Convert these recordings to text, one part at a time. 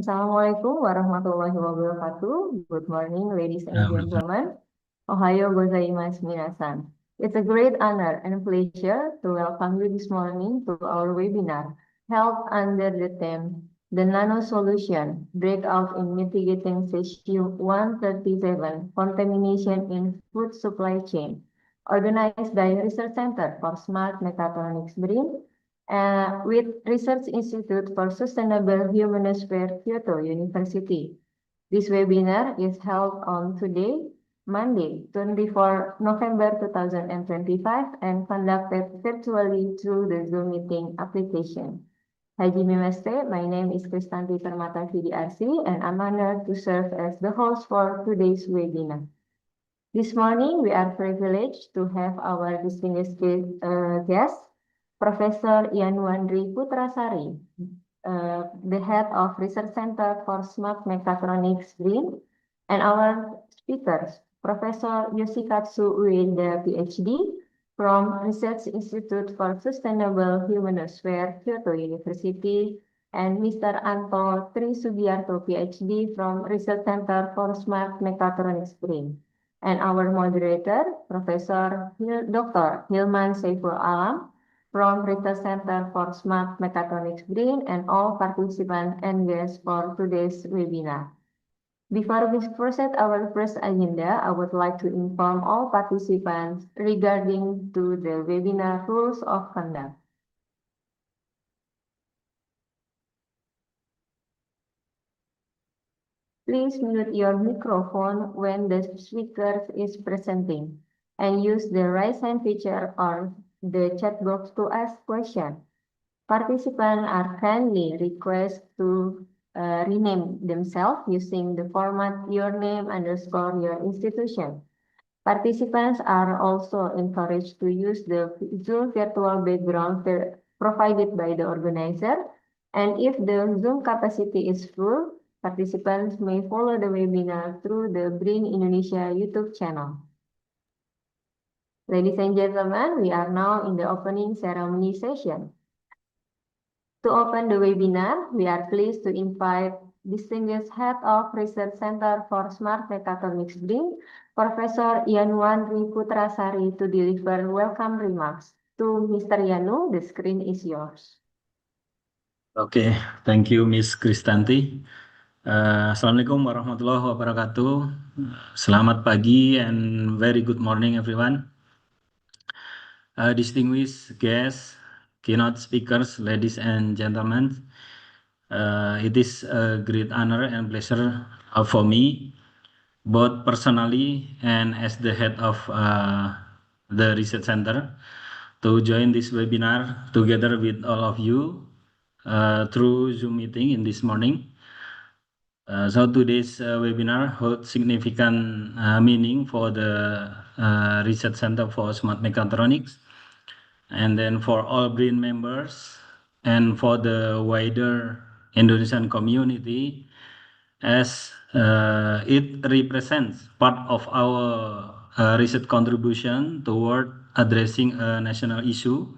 Assalamualaikum warahmatullahi wabarakatuh. Good morning, ladies and Uh, gentlemen. Ohayo gozaimasu minasan. It's a great honor and pleasure to welcome you this morning to our webinar held under the theme The Nano-Solution Breakout in Mitigating Cs-137 Contamination in Food Supply Chain, organized by Research Center for Smart Mechatronics BRIN with Research Institute for Sustainable Humanosphere, Kyoto University. This webinar is held on today, Monday, 24 November 2025, and conducted virtually through the Zoom meeting application. Haji Mimeste, my name is Kristanti Permata VDRC, and I'm honored to serve as the host for today's webinar. This morning, we are privileged to have our distinguished guest, Professor Yanuandri Putrasari, the head of Research Center for Smart Mechatronics BRIN, and our speakers, Professor Yoshikatsu Ueda, PhD, from Research Institute for Sustainable Humanosphere, Kyoto University, and Mr. Anto Trisugiarto, PhD, from Research Center for Smart Mechatronics BRIN, and our moderator, Professor Dr. Hilman Saiful Alam, from Research Center for Smart Mechatronics BRIN, and all participants and guests for today's webinar. Before we proceed our first agenda, I would like to inform all participants regarding to the webinar rules of conduct. Please mute your microphone when the speaker is presenting and use the raise hand feature or the chat box to ask questions. Participants are kindly requested to rename themselves using the format your name _ your institution. Participants are also encouraged to use the Zoom virtual background provided by the organizer. And if the Zoom capacity is full, participants may follow the webinar through the BRIN Indonesia YouTube channel. Ladies and gentlemen, we are now in the opening ceremony session. To open the webinar, we are pleased to invite distinguished Head of Research Center for Smart Mechatronics BRIN, Professor Yanuandri Putrasari, to deliver welcome remarks. To Mr. Yanu, the screen is yours. Okay, thank you, Miss Kristanti. Assalamualaikum warahmatullahi wabarakatuh. Selamat pagi and very good morning, everyone. Distinguished guests, keynote speakers, ladies and gentlemen, it is a great honor and pleasure for me, both personally and as the head of the Research Center, to join this webinar together with all of you through Zoom meeting in this morning. So today's webinar holds significant meaning for the Research Center for Smart Mechatronics, and then for all BRIN members and for the wider Indonesian community, as it represents part of our research contribution toward addressing a national issue.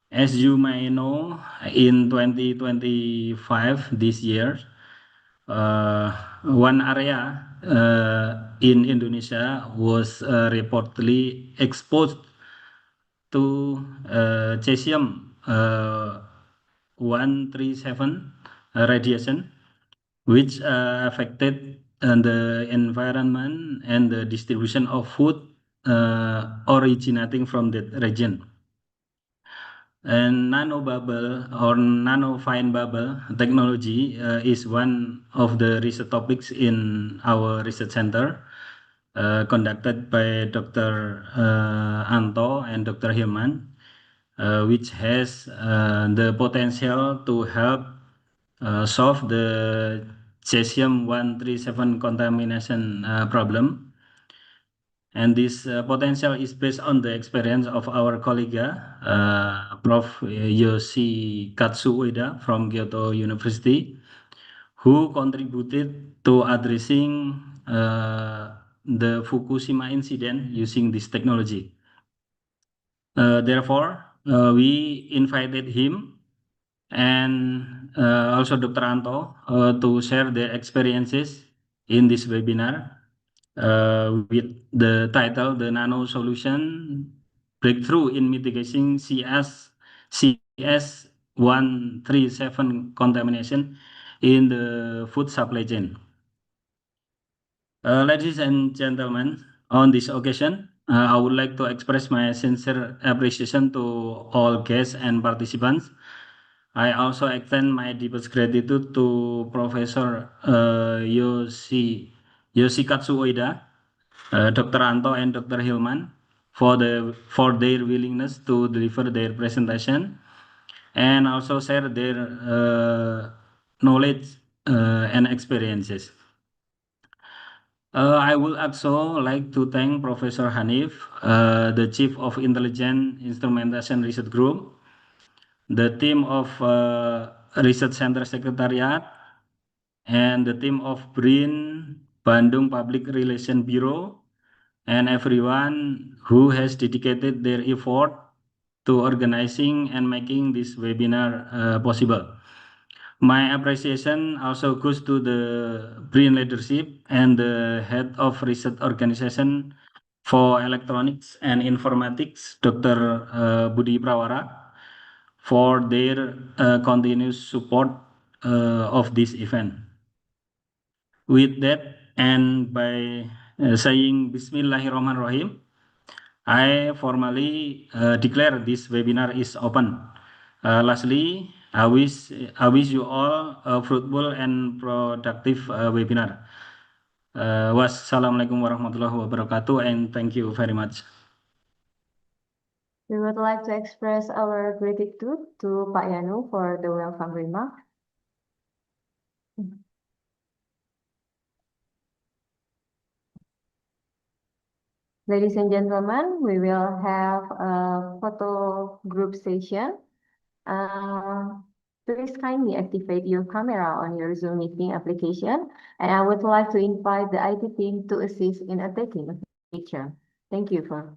As you may know, in 2025, this year, one area in Indonesia was reportedly exposed to cesium 137 radiation, which affected the environment and the distribution of food originating from that region. And Nano-Bubble or Finebubble technology is one of the research topics in our research center, conducted by Dr. Anto and Dr. Hilman, which has the potential to help solve the cesium-137 contamination problem. And this potential is based on the experience of our colleague, Prof. Yoshikatsu Ueda from Kyoto University, who contributed to addressing the Fukushima incident using this technology. Therefore, we invited him and also Dr. Anto to share their experiences in this webinar with the title The Nano-Solution Breakthrough in Mitigating Cs-137 Contamination in the Food Supply Chain. Ladies and gentlemen, on this occasion, I would like to express my sincere appreciation to all guests and participants. I also extend my deepest gratitude to Professor Yoshikatsu Ueda, Dr. Anto, and Dr. Hilman for their willingness to deliver their presentation and also share their knowledge and experiences. I would also like to thank Professor Hanif, the Chief of Intelligent Instrumentation Research Group, the team of Research Center Secretariat, and the team of BRIN, Bandung Public Relations Bureau, and everyone who has dedicated their effort to organizing and making this webinar possible. My appreciation also goes to the BRIN leadership and the head of research organization for electronics and informatics, Dr. Budi Prawara, for their continuous support of this event. With that, and by saying Bismillahirrahmanirrahim, I formally declare this webinar is open. Lastly, I wish you all a fruitful and productive webinar. Wassalamualaikum warahmatullahi wabarakatuh, and thank you very much. We would like to express our gratitude to Pak Yanu for the welcome remark. Ladies and gentlemen, we will have a photo group session. Please kindly activate your camera on your Zoom meeting application, and I would like to invite the IT team to assist in taking a picture. Thank you for.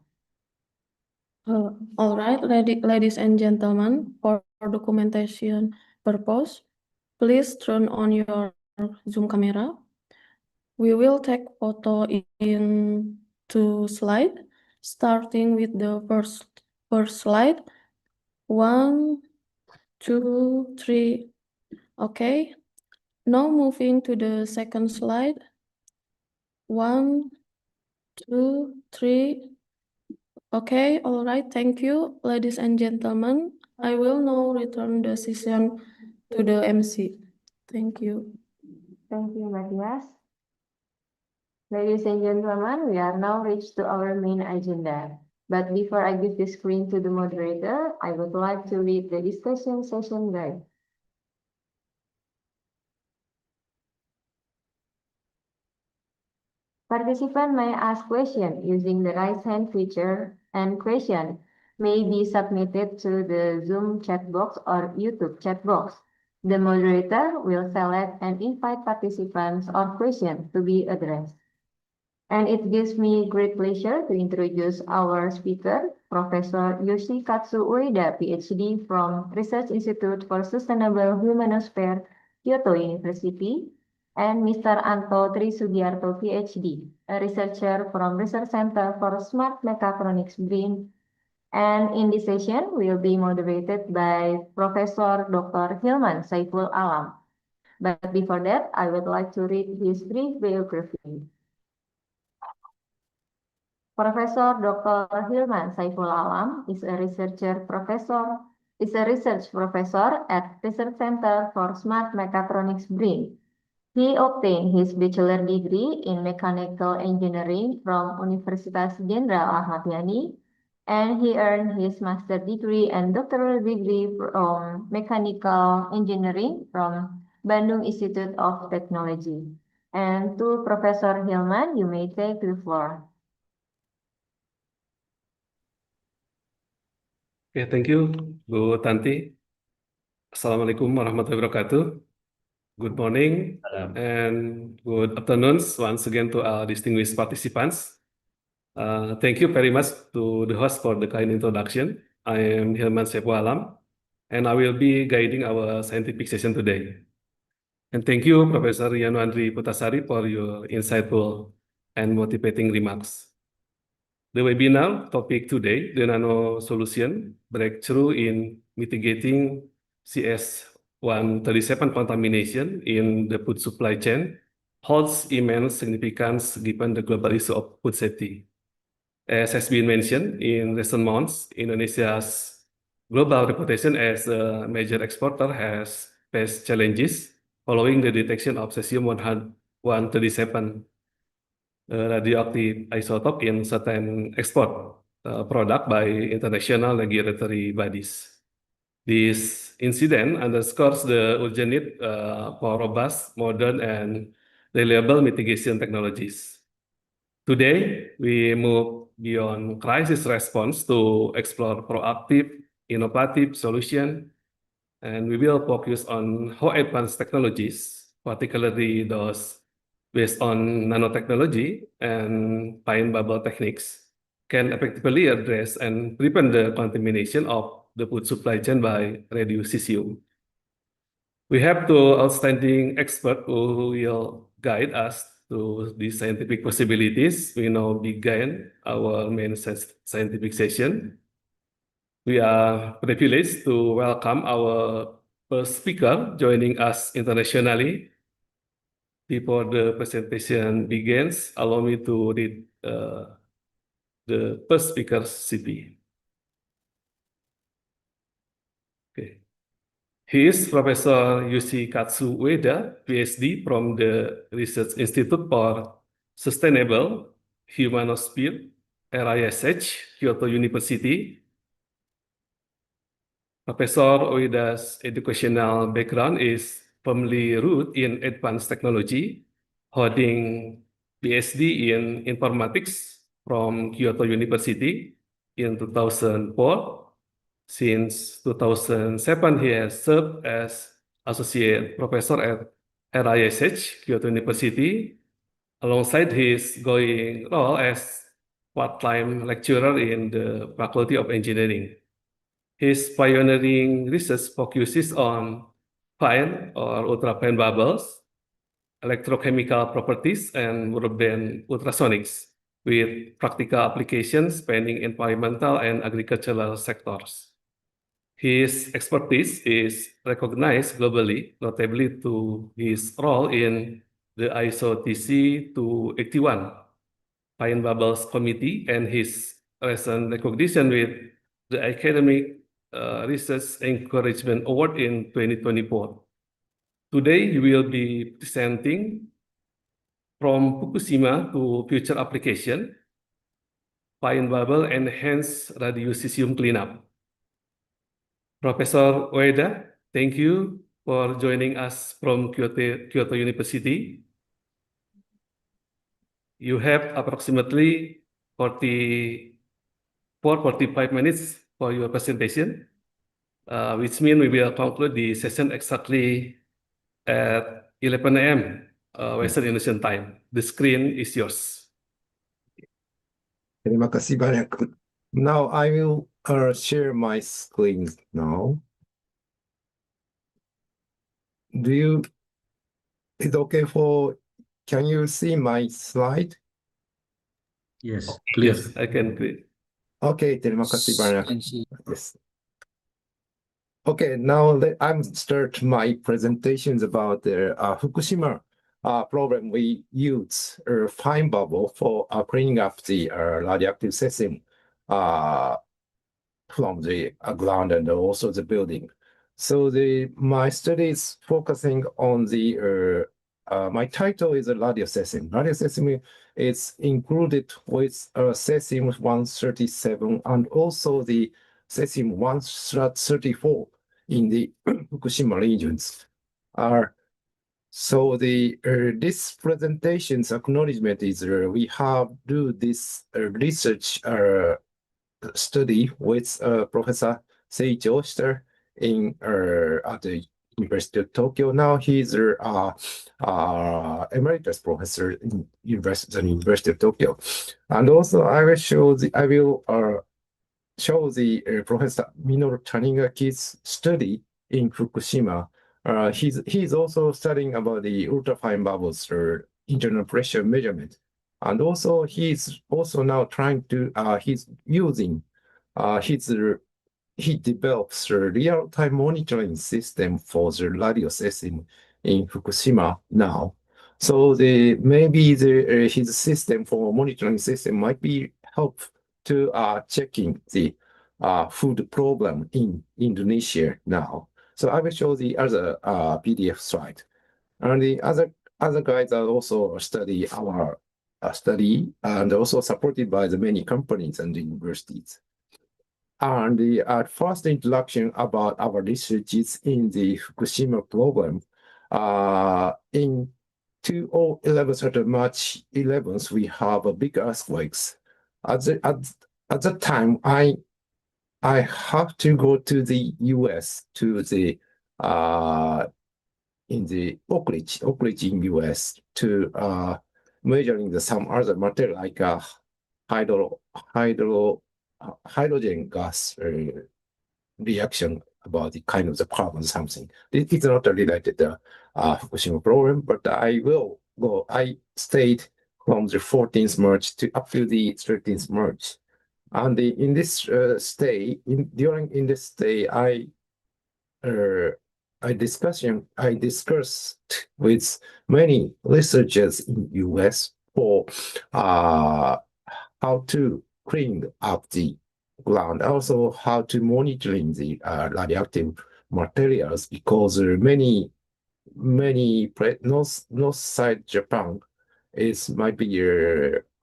All right, ladies and gentlemen, for documentation purpose, please turn on your Zoom camera. We will take photo in 2 slides, starting with the first slide. 1, 2, 3. Okay. Now moving to the second slide. 1, 2, 3. Okay, all right, thank you, ladies and gentlemen. I will now return the session to the MC. Thank you. Thank you, Matthias. Ladies and gentlemen, we are now reached to our main agenda. But before I give the screen to the moderator, I would like to read the discussion session guide. Participant may ask questions using the raise hand feature, and question may be submitted to the Zoom chat box or YouTube chat box. The moderator will select and invite participants or questions to be addressed. And it gives me great pleasure to introduce our speaker, Professor Yoshikatsu Ueda, PhD from Research Institute for Sustainable Humanosphere, Kyoto University, and Mr. Anto Trisugiarto, PhD, a researcher from Research Center for Smart Mechatronics BRIN. And in this session will be moderated by Professor Dr. Hilman Saiful Alam. But before that, I would like to read his brief biography. Professor Dr. Hilman Saiful Alam is a research professor at Research Center for Smart Mechatronics BRIN. He obtained his bachelor degree in mechanical engineering from Universitas Jenderal Ahmad Yani, and he earned his master degree and doctoral degree from mechanical engineering from Bandung Institute of Technology. And to Professor Hilman, you may take the floor. Okay, thank you, Bu Tanti. Assalamualaikum warahmatullahi wabarakatuh. Good morning and good afternoon once again to our distinguished participants. Thank you very much to the host for the kind introduction. I am Hilman Saiful Alam, and I will be guiding our scientific session today. And thank you, Professor Yanuandri Putasari, for your insightful and motivating remarks. The webinar topic today, the Nano-Solution, breakthrough in mitigating Cs-137 contamination in the food supply chain, holds immense significance given the global issue of food safety. As has been mentioned in recent months, Indonesia's global reputation as a major exporter has faced challenges following the detection of cesium-137 radioactive isotope in certain export product by international regulatory bodies. This incident underscores the urgent need for robust, modern, and reliable mitigation technologies. Today, we move beyond crisis response to explore proactive, innovative solutions, and we will focus on how advanced technologies, particularly those based on nanotechnology and Finebubble techniques, can effectively address and prevent the contamination of the food supply chain by radiocesium. We have two outstanding experts who will guide us to these scientific possibilities. We now begin our main scientific session. We are privileged to welcome our first speaker joining us internationally. Before the presentation begins, allow me to read the first speaker's CV. Okay. He is Professor Yoshikatsu Ueda, PhD from the Research Institute for Sustainable Humanosphere, RISH, Kyoto University. Professor Ueda's educational background is firmly rooted in advanced technology, holding PhD in informatics from Kyoto University in 2004. Since 2007, he has served as associate professor at RISH, Kyoto University, alongside his ongoing role as part-time lecturer in the Faculty of Engineering. His pioneering research focuses on fine or ultrafine bubbles, electrochemical properties, and broadband ultrasonics, with practical applications spanning environmental and agricultural sectors. His expertise is recognized globally, notably to his role in the ISO TC 281 Fine Bubbles Committee and his recent recognition with the Academic Research Encouragement Award in 2024. Today, we will be presenting from Fukushima to future application, Finebubble enhanced radiocesium cleanup. Professor Ueda, thank you for joining us from Kyoto University. You have approximately 45 minutes for your presentation, which means we will conclude the session exactly at 11 a.m. Western Indonesian time. The screen is yours. Terima kasih banyak. Now I will share my screen now. Is it okay can you see my slide? Yes, clear. Yes, I can clear. Okay, terima kasih banyak. Yes. Okay, now I'm start my presentations about the Fukushima problem. We use Finebubble for cleaning up the radioactive cesium from the ground and also the building. So my study is focusing on the my title is radiocesium. Radiocesium is included with cesium-137 and also the cesium-134 in the Fukushima regions. So this presentation's acknowledgement is we have do this research study with Professor Seiichi Shiter at the University of Tokyo. Now he's emeritus professor in University of Tokyo. And also I will show the Professor Minoru Taniguchi's study in Fukushima. He's also studying about the ultrafine bubbles or internal pressure measurement. And also he's also now trying to, he's using, he develops a real-time monitoring system for the radiocesium in Fukushima now. So maybe his system for monitoring system might be help to checking the food problem in Indonesia now. So I will show the other PDF slide. And the other guys are also study our study and also supported by the many companies and universities. And the first introduction about our research is in the Fukushima problem. In 2011, March 11th, we have a big earthquakes. At that time, I have to go to the US to the in the Oak Ridge in US to measuring some other material like hydrogen gas reaction about the kind of the carbon something. It's not related to Fukushima problem, but I stayed from the 14th March to up to the 13th March. And in this stay, during this stay, I discussed with many researchers in US for how to clean up the ground, also how to monitoring the radioactive materials, because many north side Japan might be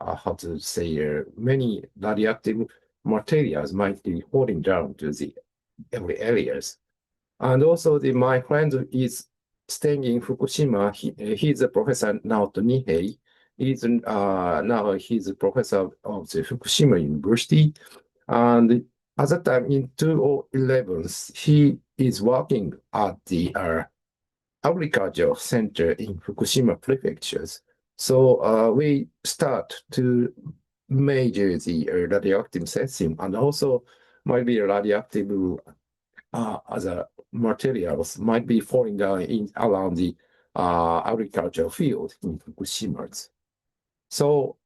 how to say many radioactive materials might be falling down to the every areas. And also my friend is staying in Fukushima. He's a professor Naoto Nihei. Now he's a professor of the Fukushima University. And at that time in 2011, he is working at the agricultural center in Fukushima prefectures. So we start to measure the radioactive cesium, and also might be radioactive other materials might be falling down around the agricultural field in Fukushima. So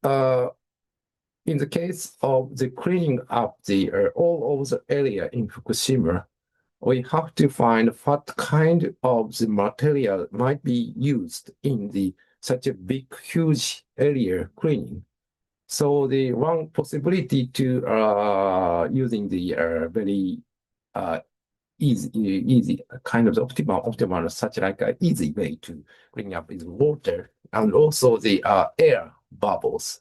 in the case of the cleaning up the all of the area in Fukushima, we have to find what kind of the material might be used in such a big, huge area cleaning. So the one possibility to using the very easy kind of optimal such like an easy way to clean up is water and also the air bubbles.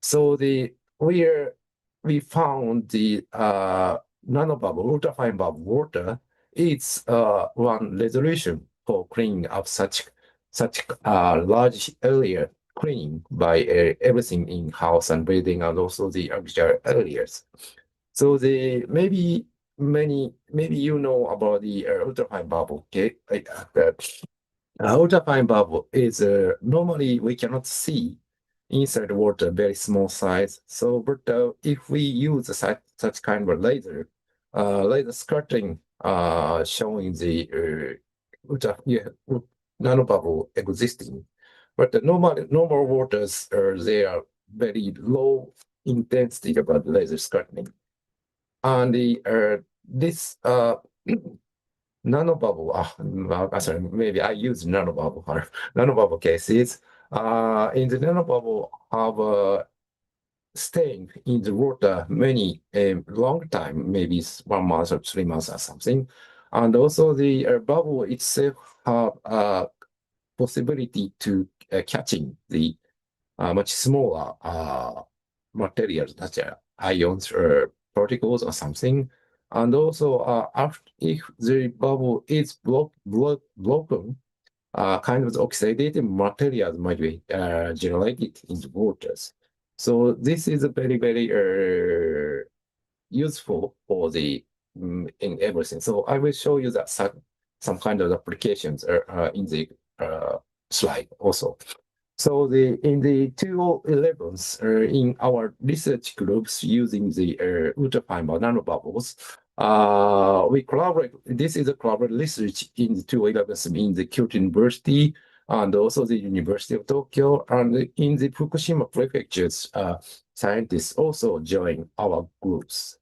So we found the nanobubble, ultrafine bubble water. It's one resolution for cleaning up such large area cleaning by everything in house and building and also the agricultural areas. So maybe you know about the ultrafine bubble. Okay, ultrafine bubble is normally we cannot see inside water, very small size. So, but if we use such kind of laser scattering showing the nanobubble existing, but the normal waters they are very low intensity about laser scattering, and this nanobubble. Sorry, maybe I use nanobubble or nanobubble cases. In the nanobubble have staying in the water many long time, maybe 1 month or 3 months or something, and also the bubble itself have possibility to catching the much smaller materials such as ions or particles or something. And also, if the bubble is broken, kind of oxidative materials might be generated in the waters. So this is a very, very useful for in everything. So I will show you that some kind of applications in the slide also. So in the 2011s, in our research groups using the ultrafine nanobubbles, we collaborate. This is a collaborative research in the 2011s in the Kyoto University and also the University of Tokyo, and in the Fukushima prefectures, scientists also join our groups.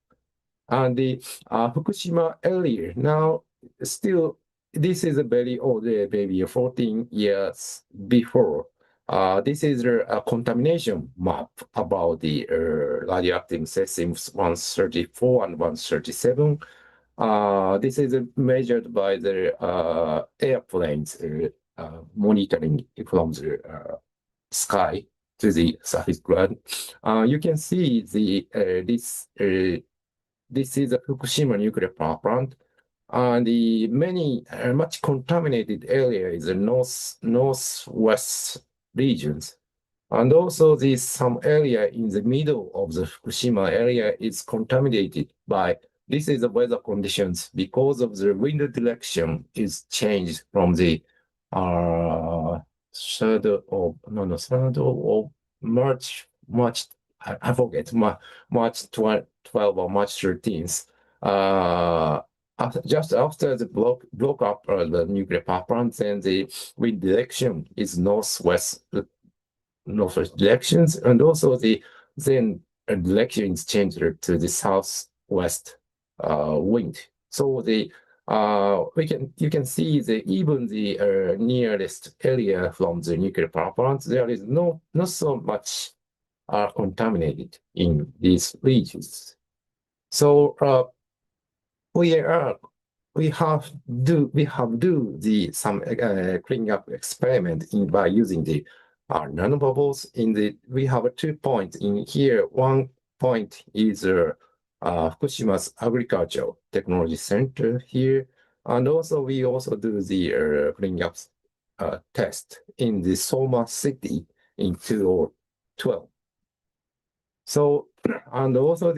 And the Fukushima area now still, this is a very old, maybe 14 years before. This is a contamination map about the radioactive cesium-134 and 137. This is measured by the airplanes monitoring from the sky to the surface ground. You can see this is a Fukushima nuclear power plant, and the much contaminated area is the northwest regions. And also some area in the middle of the Fukushima area is contaminated by, this is the weather conditions because of the wind direction is changed from the third of March, I forget, March 12 or March 13th. Just after the block up the nuclear power plant, then the wind direction is northwest directions, and also then direction is changed to the southwest wind. So you can see even the nearest area from the nuclear power plant, there is not so much contaminated in these regions. So we have do some cleaning up experiment by using the nanobubbles. We have 2 points in here. One point is Fukushima's Agricultural Technology Center here, and also we also do the cleaning up test in the Soma City in 2012. So, and also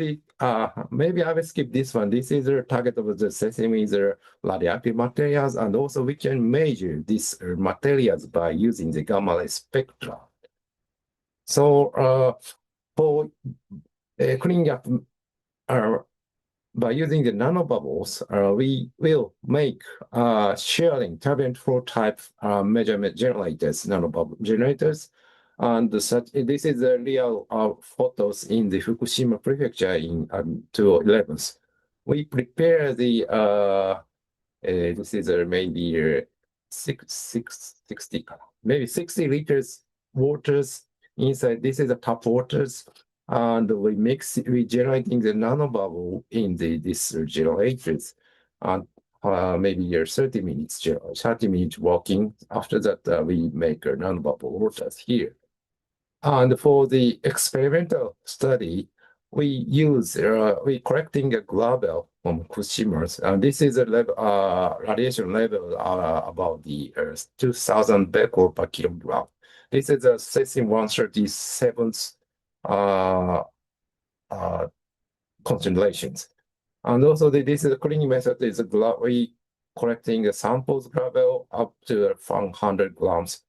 maybe I will skip this one. This is the target of the cesium is radioactive materials, and also we can measure these materials by using the gamma ray spectra. So, for cleaning up by using the nanobubbles, we will make sharing turbulent flow type measurement generators, nanobubble generators. And this is the real photos in the Fukushima prefecture in 2011. We prepare the, this is maybe 60, maybe 60 liters waters inside. This is the tap waters. And we generating the nanobubble in these generators. And maybe 30 minutes walking. After that, we make a nanobubble waters here. And for the experimental study, we collecting a global from Fukushima. And this is a radiation level about the 2,000 becquerel per kilogram. This is a cesium-137 concentrations. And also this is the cleaning method is we collecting the samples gravel up to 100 grams.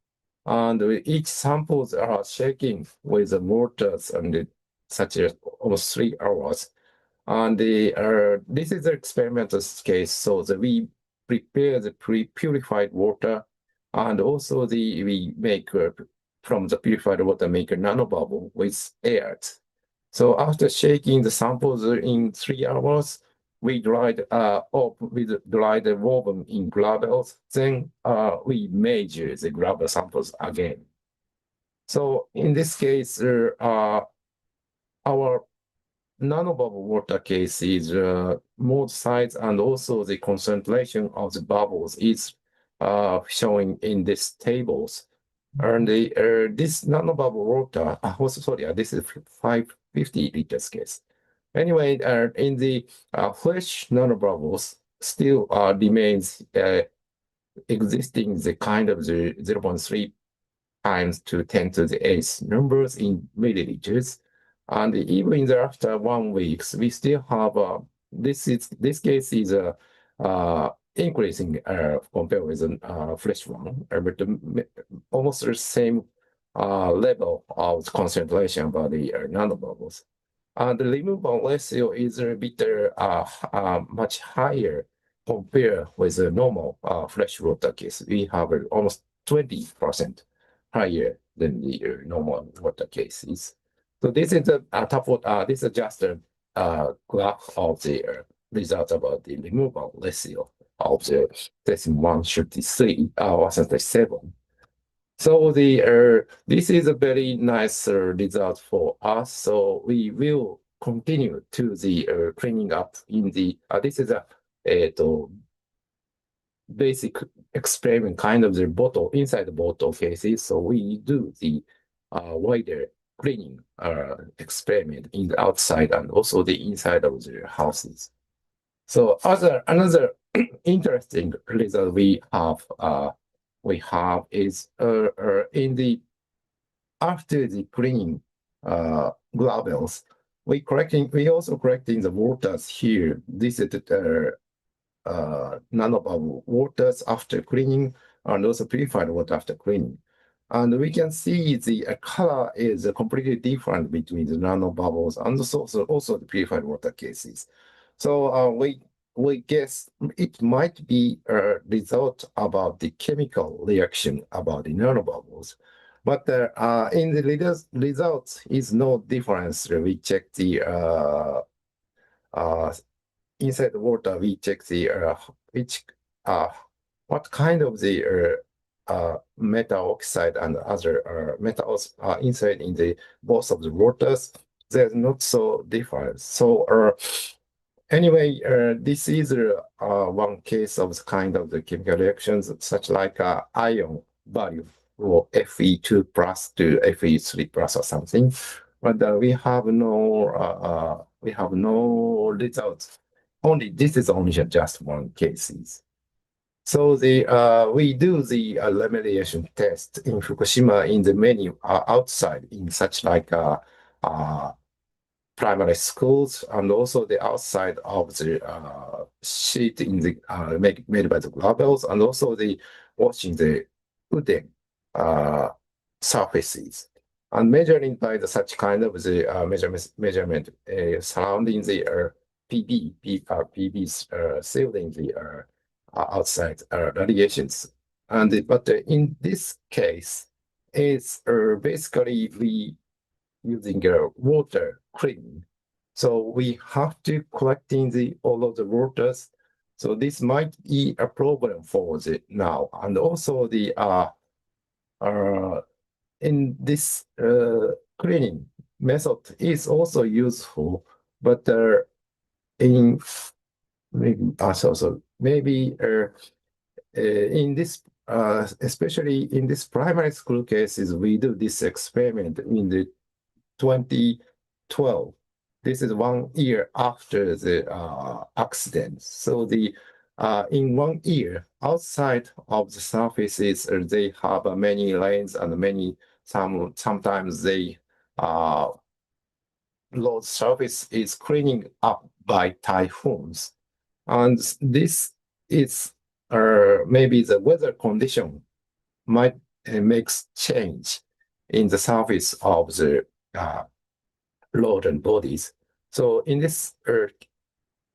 And each samples are shaking with the mortars and such as almost 3 hours. And this is the experimental case, so that we prepare the purified water, and also we make from the purified water make a nanobubble with air. So after shaking the samples in 3 hours, we dried the woven in gravels. Then we measure the gravel samples again. So in this case, our nanobubble water case is mode size, and also the concentration of the bubbles is showing in these tables. And this nanobubble water, this is 550 liters case. Anyway, in the fresh nanobubbles still remains existing the kind of the 0.3 times to 10 to the 8th numbers in milliliters. And even after 1 week, we still have this case is increasing compared with fresh one, but almost the same level of concentration about the nanobubbles. The removal ratio is a bit much higher compared with the normal fresh water case. We have almost 20% higher than the normal water cases. So this is the top of this is just a graph of the result about the removal ratio of the Cs-137. So this is a very nice result for us. So we will continue to the cleaning up in the this is a basic experiment kind of the bottle inside the bottle cases. So we do the wider cleaning experiment in the outside and also the inside of the houses. So another interesting result we have is in the after the cleaning gravels, we also collecting the waters here. This is the nanobubble waters after cleaning and also purified water after cleaning. And we can see the color is completely different between the nanobubbles and also the purified water cases. So we guess it might be a result about the chemical reaction about the nanobubbles. But in the results is no difference. We check the inside the water. We check the what kind of the metal oxide and other metals are inside in the both of the waters. There's not so different. So anyway, this is one case of the kind of the chemical reactions, such like ion value or Fe2 plus to Fe3 plus or something. But we have no results. This is only just one cases. So we do the remediation test in Fukushima in the many outside in such like primary schools and also the outside of the sheet in the made by the gravels and also the watching the wooden surfaces and measuring by the such kind of the measurement surrounding the PBs sealing the outside radiations. But in this case, it's basically we using water cleaning. So we have to collecting all of the waters. So this might be a problem for the now. And also the in this cleaning method is also useful, but in maybe in this especially in this primary school cases, we do this experiment in the 2012. This is 1 year after the accident. So in 1 year, outside of the surfaces, they have many lanes and sometimes they road surface is cleaning up by typhoons. And this is maybe the weather condition might makes change in the surface of the road and bodies. So in this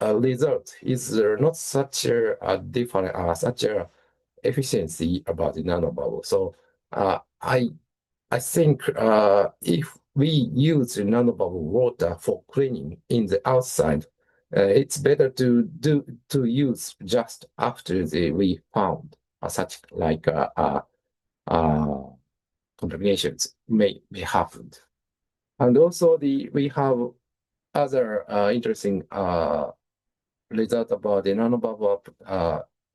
result is not such a different such a efficiency about the nanobubble. So I think if we use the nanobubble water for cleaning in the outside, it's better to use just after we found such like contaminations may happen. And also we have other interesting result about the nanobubble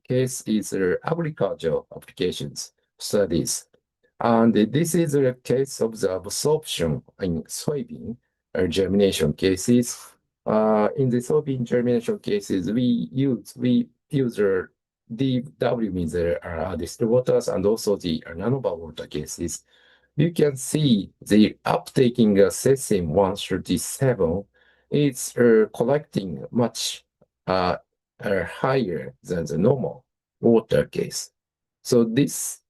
case is agricultural applications studies. And this is a case of the absorption in soybean germination cases. In the soybean germination cases, we use DW means distilled waters and also the nanobubble water cases. You can see the uptaking cesium-137 is collecting much higher than the normal water case. So this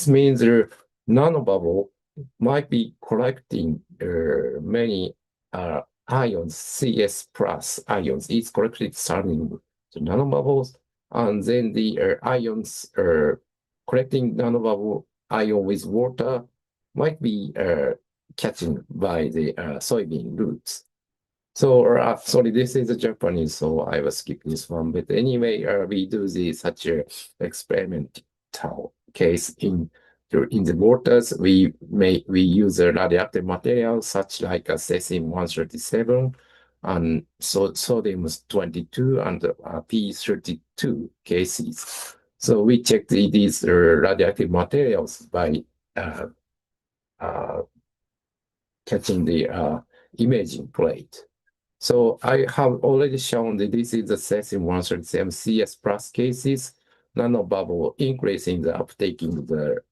means the nanobubble might be collecting many ions, CS plus ions. It's collected starting the nanobubbles, and then the ions collecting nanobubble ion with water might be catching by the soybean roots. So, sorry, this is a Japanese, so I will skip this one. But anyway, we do such a experimental case in the waters. We use a radioactive material such like a cesium-137 and sodium-22 and P32 cases. So we check these radioactive materials by catching the imaging plate. So I have already shown that this is the cesium-137 CS plus cases, nanobubble increasing the uptaking the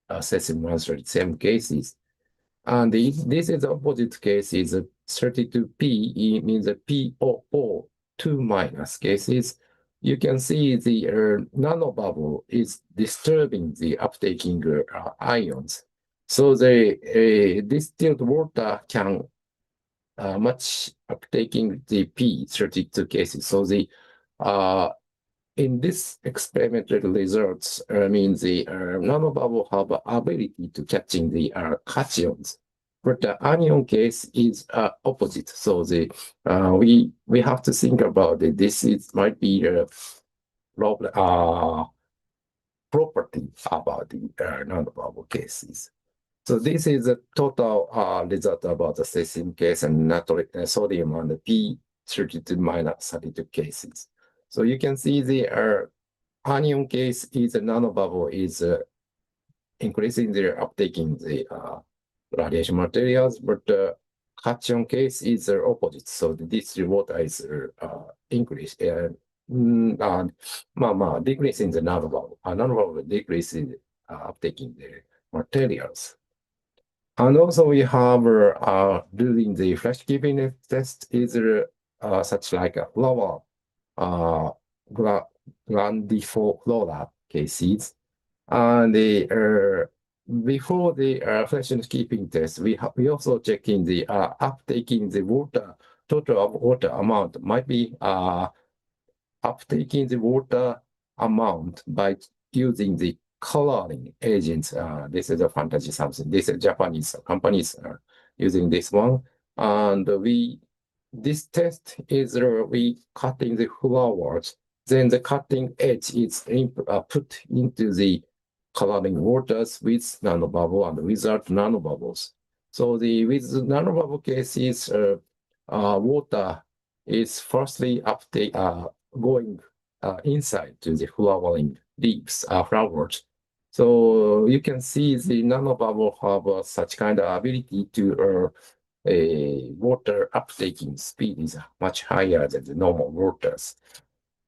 cesium-137 cases. And this is the opposite case is 32P means the POO 2 minus cases. You can see the nanobubble is disturbing the uptaking ions. So the distilled water can much uptaking the P32 cases. So the in this experimental results means the nanobubble have ability to catching the cations, but the anion case is opposite. So the we have to think about it. This might be a property about the nanobubble cases. So this is a total result about the cesium case and sodium and the P32 minus 32 cases. So you can see the anion case is a nanobubble is increasing their uptaking the radiation materials, but the cation case is the opposite. So the distilled water is increased decreasing the nanobubble. Nanobubble decreasing uptaking the materials. And also we have doing the flash keeping test is such like a lower grandiflora cases. And the before the freshness keeping test, we also checking the uptaking the water, total of water amount might be uptaking the water amount by using the coloring agents. This is a fantasy something. This is Japanese companies are using this one. And this test is we cutting the flowers. Then the cutting edge is put into the coloring waters with nanobubble and without nanobubbles. So with nanobubble cases, water is firstly uptake going inside to the flowering leaves, flowers. So you can see the nanobubble have such kind of ability to water uptaking speed is much higher than the normal waters.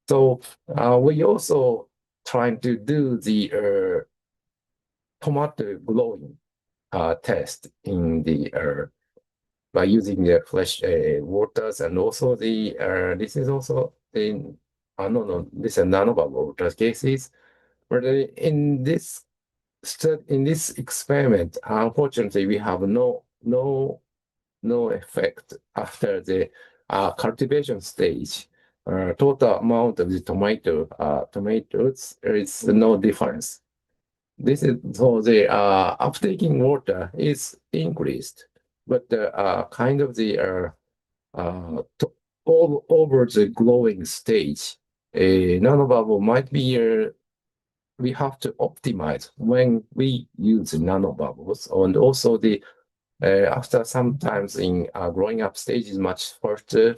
So we also trying to do the tomato glowing test in the by using the fresh waters, and also the this is also in this is nanobubble water cases. But in this experiment, unfortunately, we have no effect after the cultivation stage. Total amount of the tomatoes, there is no difference. This is so the uptaking water is increased, but kind of the all over the glowing stage, a nanobubble might be we have to optimize when we use nanobubbles, and also the after sometimes in growing up stage is much faster,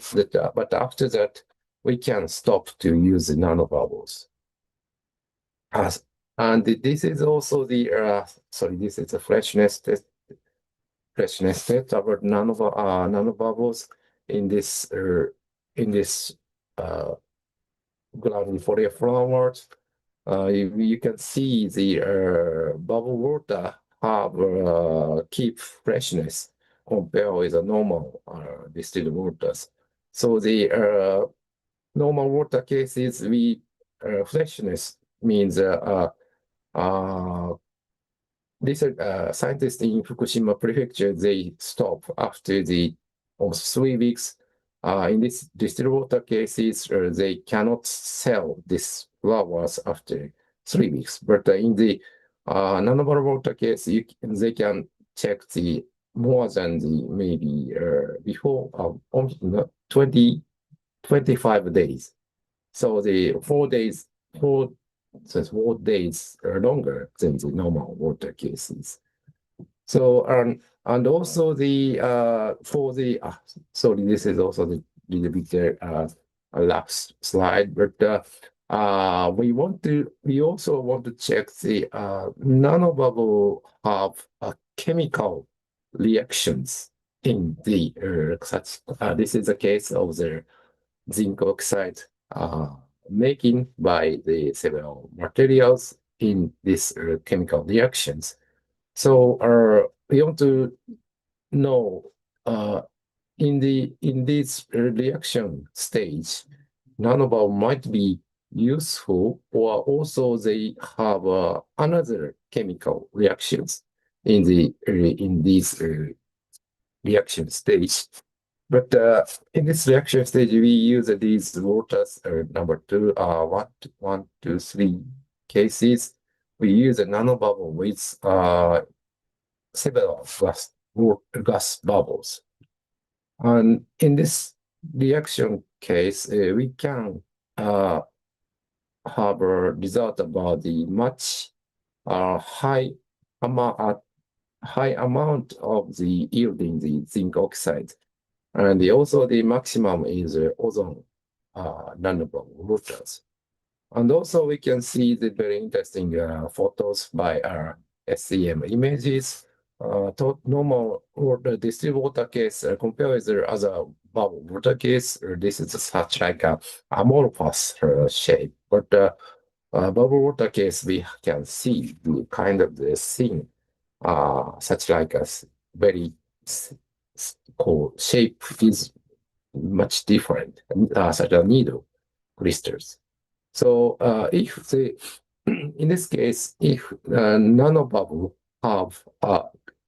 but after that we can stop to use the nanobubbles. And this is also the this is a freshness test about nanobubbles in this glandifolia flowers. You can see the bubble water have keep freshness compared with the normal distilled waters. So the normal water cases, freshness means these scientists in Fukushima Prefecture, they stop after the almost 3 weeks. In this distilled water cases, they cannot sell these flowers after 3 weeks. But in the nanobottle water case, they can check the more than the maybe before 25 days. So the 4 days longer than the normal water cases. So and also the for the sorry, this is also the little bit last slide, but we also want to check the nanobubble have chemical reactions in the such. This is a case of the zinc oxide making by the several materials in these chemical reactions. So we want to know in this reaction stage, nanobubble might be useful, or also they have another chemical reactions in these reaction stage. But in this reaction stage, we use these waters number 2, 1, 2, 3 cases. We use a nanobubble with several gas bubbles. And in this reaction case, we can have a result about the much high amount of the yielding the zinc oxide. And also the maximum is ozone nanobubble waters. And also we can see the very interesting photos by our SEM images. Normal water distilled water case compared with the other bubble water case, this is such like a amorphous shape. But bubble water case, we can see the kind of the thing, such like a very shape is much different, such a needle crystals. So if the in this case, if nanobubble have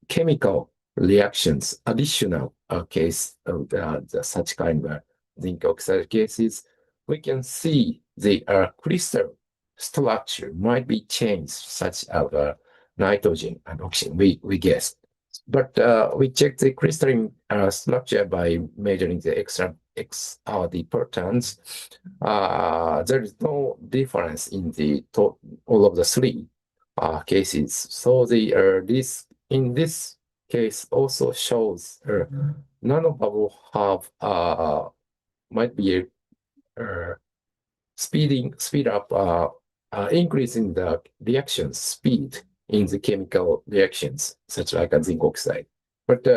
chemical reactions, additional case of such kind of zinc oxide cases, we can see the crystal structure might be changed, such as nitrogen and oxygen, we guess. But we check the crystalline structure by measuring the the patterns. There is no difference in all of the 3 cases. So in this case also shows nanobubble have might be speed up increasing the reaction speed in the chemical reactions, such like a zinc oxide. But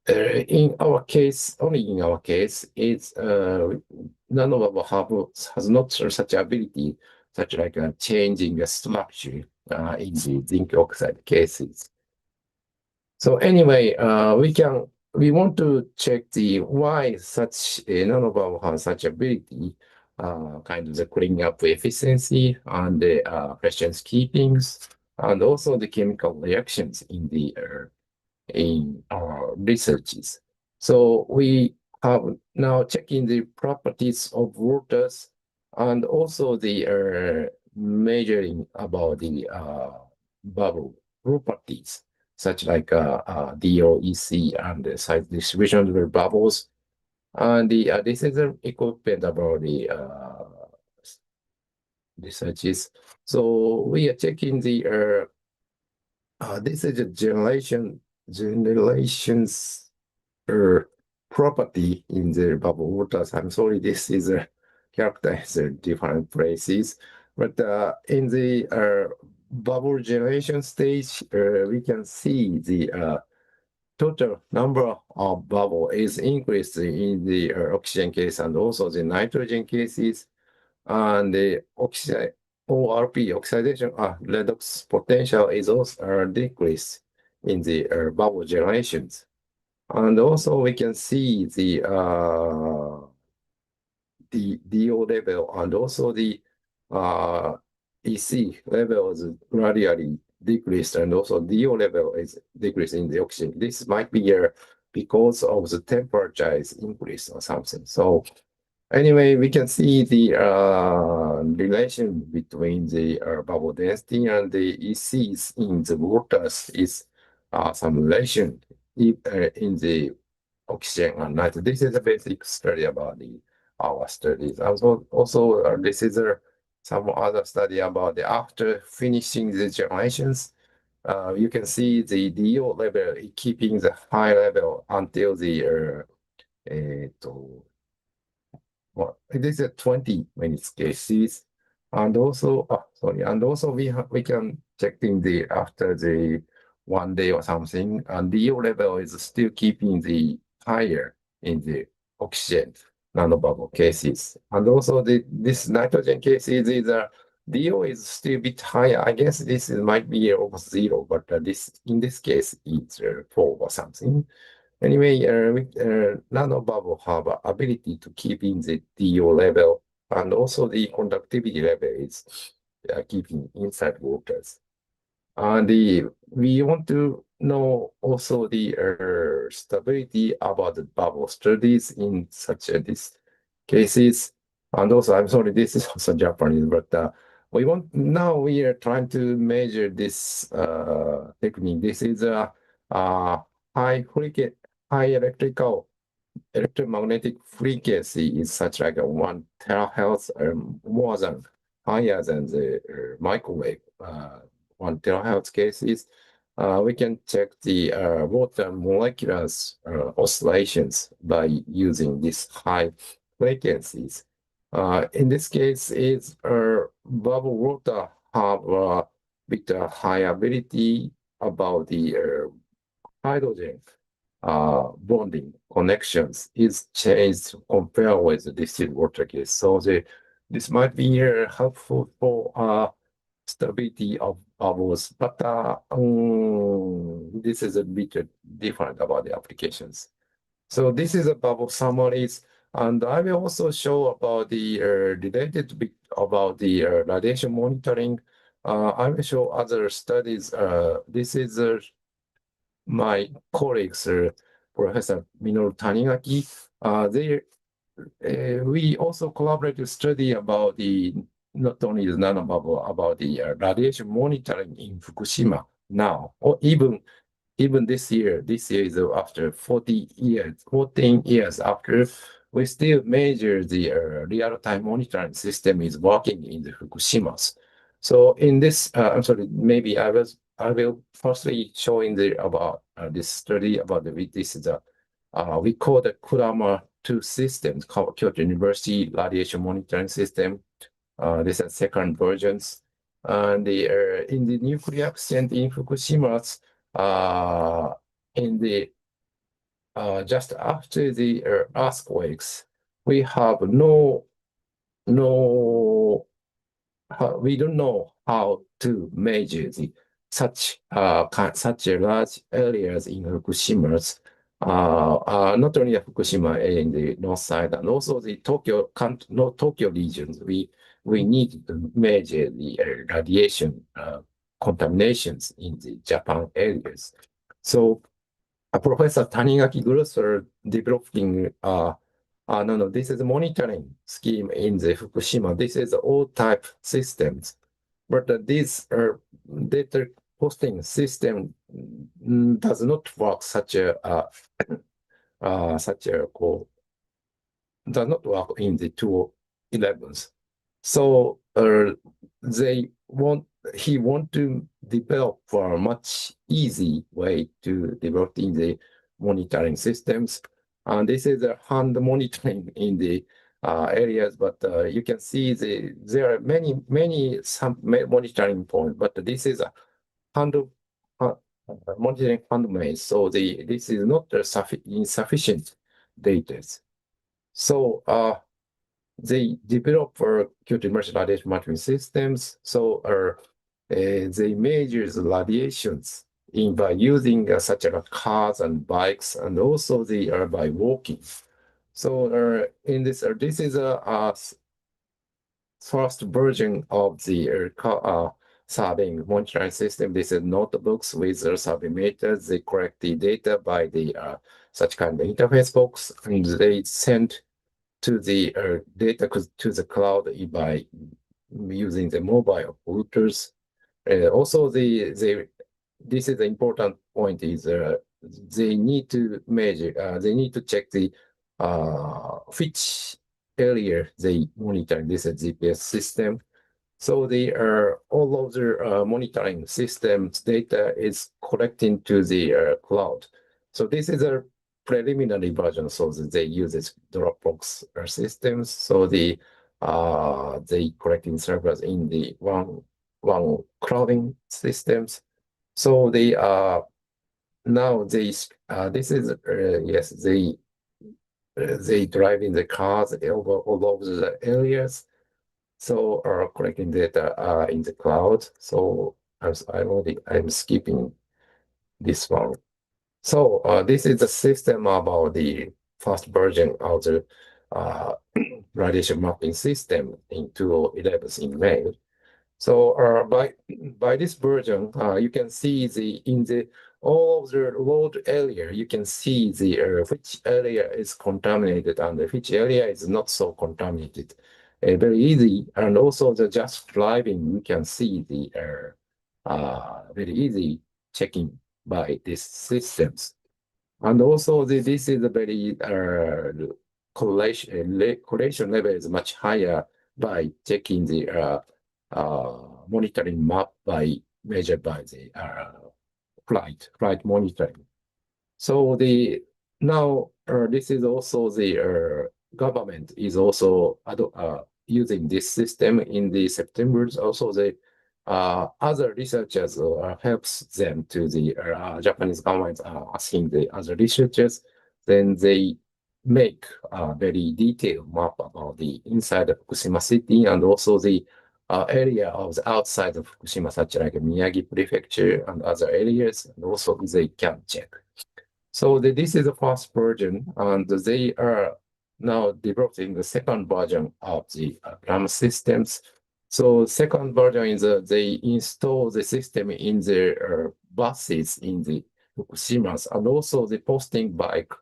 in our case, only in our case, it's nanobubble has not such ability, such like changing the structure in the zinc oxide cases. So anyway, we want to check the why such a nanobubble has such ability, kind of the cleaning up efficiency and the questions keepings, and also the chemical reactions in our researches. So we have now checking the properties of waters and also the measuring about the bubble properties, such like DOEC and the size distribution of the bubbles. And this is an equipment about the researches. So we are checking the this is a generations property in the bubble waters. I'm sorry, this is a characterized in different places, but in the bubble generation stage, we can see the total number of bubble is increased in the oxygen case and also the nitrogen cases, and the ORP oxidation redox potential is also decreased in the bubble generations. And also we can see the DO level and also the EC levels gradually decreased, and also DO level is decreased in the oxygen. This might be because of the temperature is increased or something. So anyway, we can see the relation between the bubble density and the ECs in the waters is some relation in the oxygen and nitrogen. This is a basic study about our studies. Also, this is some other study about the after finishing the generations. You can see the DO level keeping the high level until the well, this is 20 minutes cases, and also we can check in the after the 1 day or something, and DO level is still keeping the higher in the oxygen nanobubble cases, and also this nitrogen cases is DO is still a bit higher. I guess this might be almost 0, but in this case it's 4 or something. Anyway, nanobubble have ability to keep in the DO level, and also the conductivity level is keeping inside waters. And we want to know also the stability about the bubble studies in such these cases. And also, I'm sorry, this is also Japanese, but now we are trying to measure this technique. This is a high electromagnetic frequency is such like a 1 terahertz or more than higher than the microwave 1 terahertz cases. We can check the water molecular oscillations by using these high frequencies. In this case, it's bubble water have a bit high ability about the hydrogen bonding connections is changed compared with the distilled water case. So this might be helpful for stability of bubbles, but this is a bit different about the applications. So this is a bubble summaries, and I will also show about the related bit about the radiation monitoring. I will show other studies. This is my colleagues, Professor Minoru Tanigaki. We also collaborate to study about not only the nanobubble, about the radiation monitoring in Fukushima now, or even this year is after 14 years after, we still measure the real-time monitoring system is working in the Fukushimas. So in this, I'm sorry, maybe I will firstly showing about this study about this is we call the Kurama 2 systems, Kyoto University radiation monitoring system. This is second versions. And in the nuclear accident in Fukushima, just after the earthquakes, we have we don't know how to measure such large areas in Fukushima. Not only Fukushima in the north side, and also the Tokyo regions. We need to measure the radiation contaminations in the Japan areas. So Professor Tanigaki groups are developing this is a monitoring scheme in the Fukushima. This is all type systems, but these data posting system does not work does not work in the 211s. So he want to develop a much easy way to developing the monitoring systems. And this is a hand monitoring in the areas, but you can see there are many some monitoring points, but this is a hand monitoring handmade. So this is not insufficient data. So they develop Kyoto University radiation monitoring systems. So they measure the radiations by using such as cars and bikes, and also they are by walking. So in this is a first version of the surveying monitoring system. This is notebooks with survey meters. They collect the data by the such kind of interface box, and they send to the data to the cloud by using the mobile routers. Also, this is the important point is they need to measure, they need to check the which area they monitor. This is GPS system. So they are all of the monitoring systems data is collecting to the cloud. So this is a preliminary version, so that they use this Dropbox systems. So they collecting servers in the one clouding systems. So they now this is yes, they drive in the cars all over the areas. So are collecting data in the cloud. So I'm skipping this one. So this is the system about the first version of the radiation mapping system in 2011 in May. So by this version, you can see in the all of the load area, you can see the which area is contaminated and which area is not so contaminated. Very easy, and also the just driving, you can see the very easy checking by these systems. And also this is a very correlation level is much higher by checking the monitoring map measured by the flight monitoring. So now this is also the government is also using this system in the September. Also the other researchers helps them to the Japanese government asking the other researchers. Then they make a very detailed map about the inside of Fukushima city and also the area of the outside of Fukushima, such like Miyagi Prefecture and other areas, and also they can check. So this is the first version, and they are now developing the second version of the RAM systems. So second version is they install the system in the buses in the Fukushimas, and also the posting bike,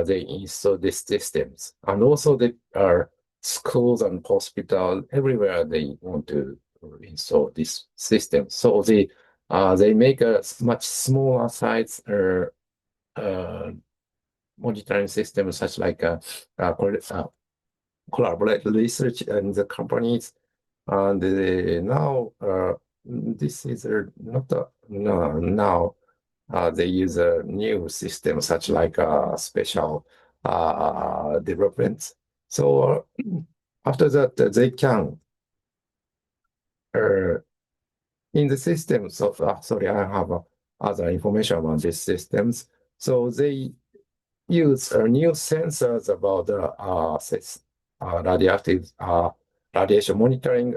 they install these systems, and also the schools and hospitals everywhere they want to install this system. So they make a much smaller size monitoring system, such like collaborate research in the companies. And now this is now they use a new system, such like special developments. So after that, they can in the system. So sorry, I have other information about these systems. So they use new sensors about radioactive radiation monitoring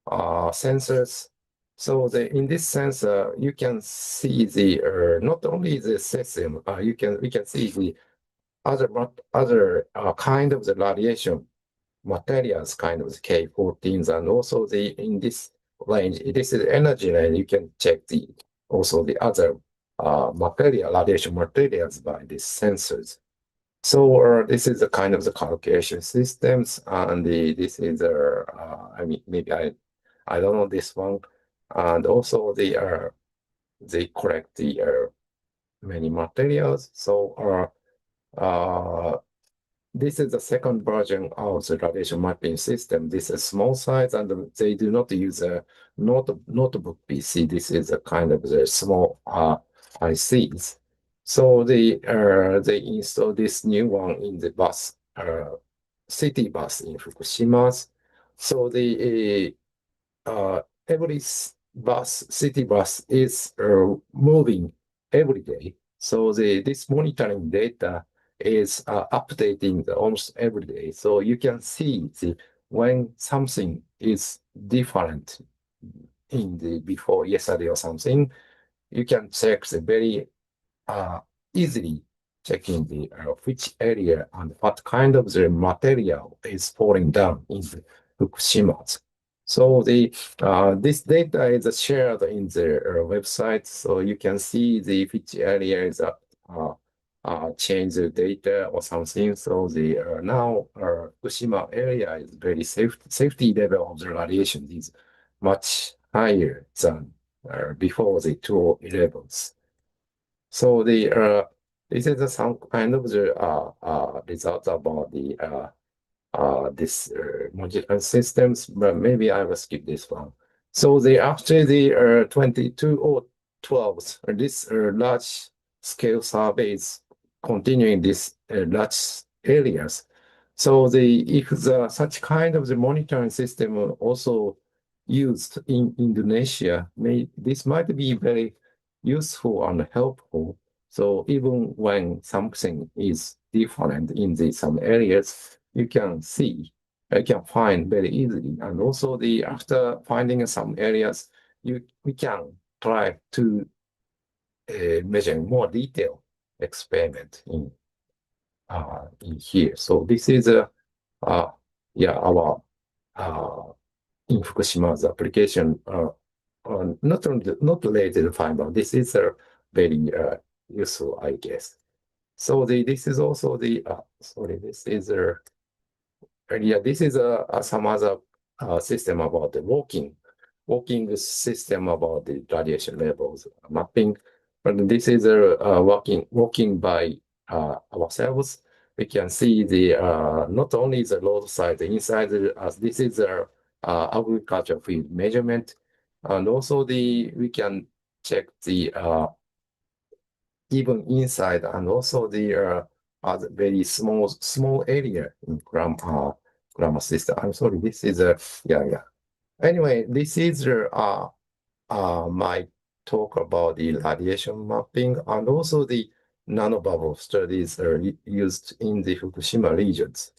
sensors. So in this sensor, you can see the not only the cesium, we can see the other kind of the radiation materials, kind of the K14s, and also in this range, this is energy range. You can check also the other radiation materials by these sensors. So this is the kind of the calculation systems, and this is I mean, maybe I don't know this one, and also they collect the many materials. So this is the second version of the radiation mapping system. This is small size, and they do not use a notebook PC. This is a kind of the small ICs. So they install this new one in the bus, city bus in Fukushima. So every city bus is moving every day. So this monitoring data is updating almost every day. So you can see when something is different in the before yesterday or something, you can check the very easily checking the which area and what kind of the material is falling down in the Fukushima. So this data is shared in the website, so you can see which areas change the data or something. So now Fukushima area is very safety level of the radiation is much higher than before the 2011s. So this is some kind of the results about this modular systems, but maybe I will skip this one. So after the 2012, this large scale surveys continuing this large areas. So if such kind of the monitoring system are also used in Indonesia, this might be very useful and helpful. So even when something is different in some areas, you can find very easily. And also after finding some areas, we can try to measure more detailed experiment in here. So this is our in Fukushima's application, not related to fiber. This is very useful, I guess. So this is also this is this is some other system about the walking system about the radiation levels mapping. But this is walking by ourselves. We can see not only the roadside, inside. This is agriculture field measurement, and also we can check even inside, and also very small area in grammar system. I'm sorry, this is yeah. Anyway, this is my talk about the radiation mapping, and also the nanobubble studies are used in the Fukushima regions.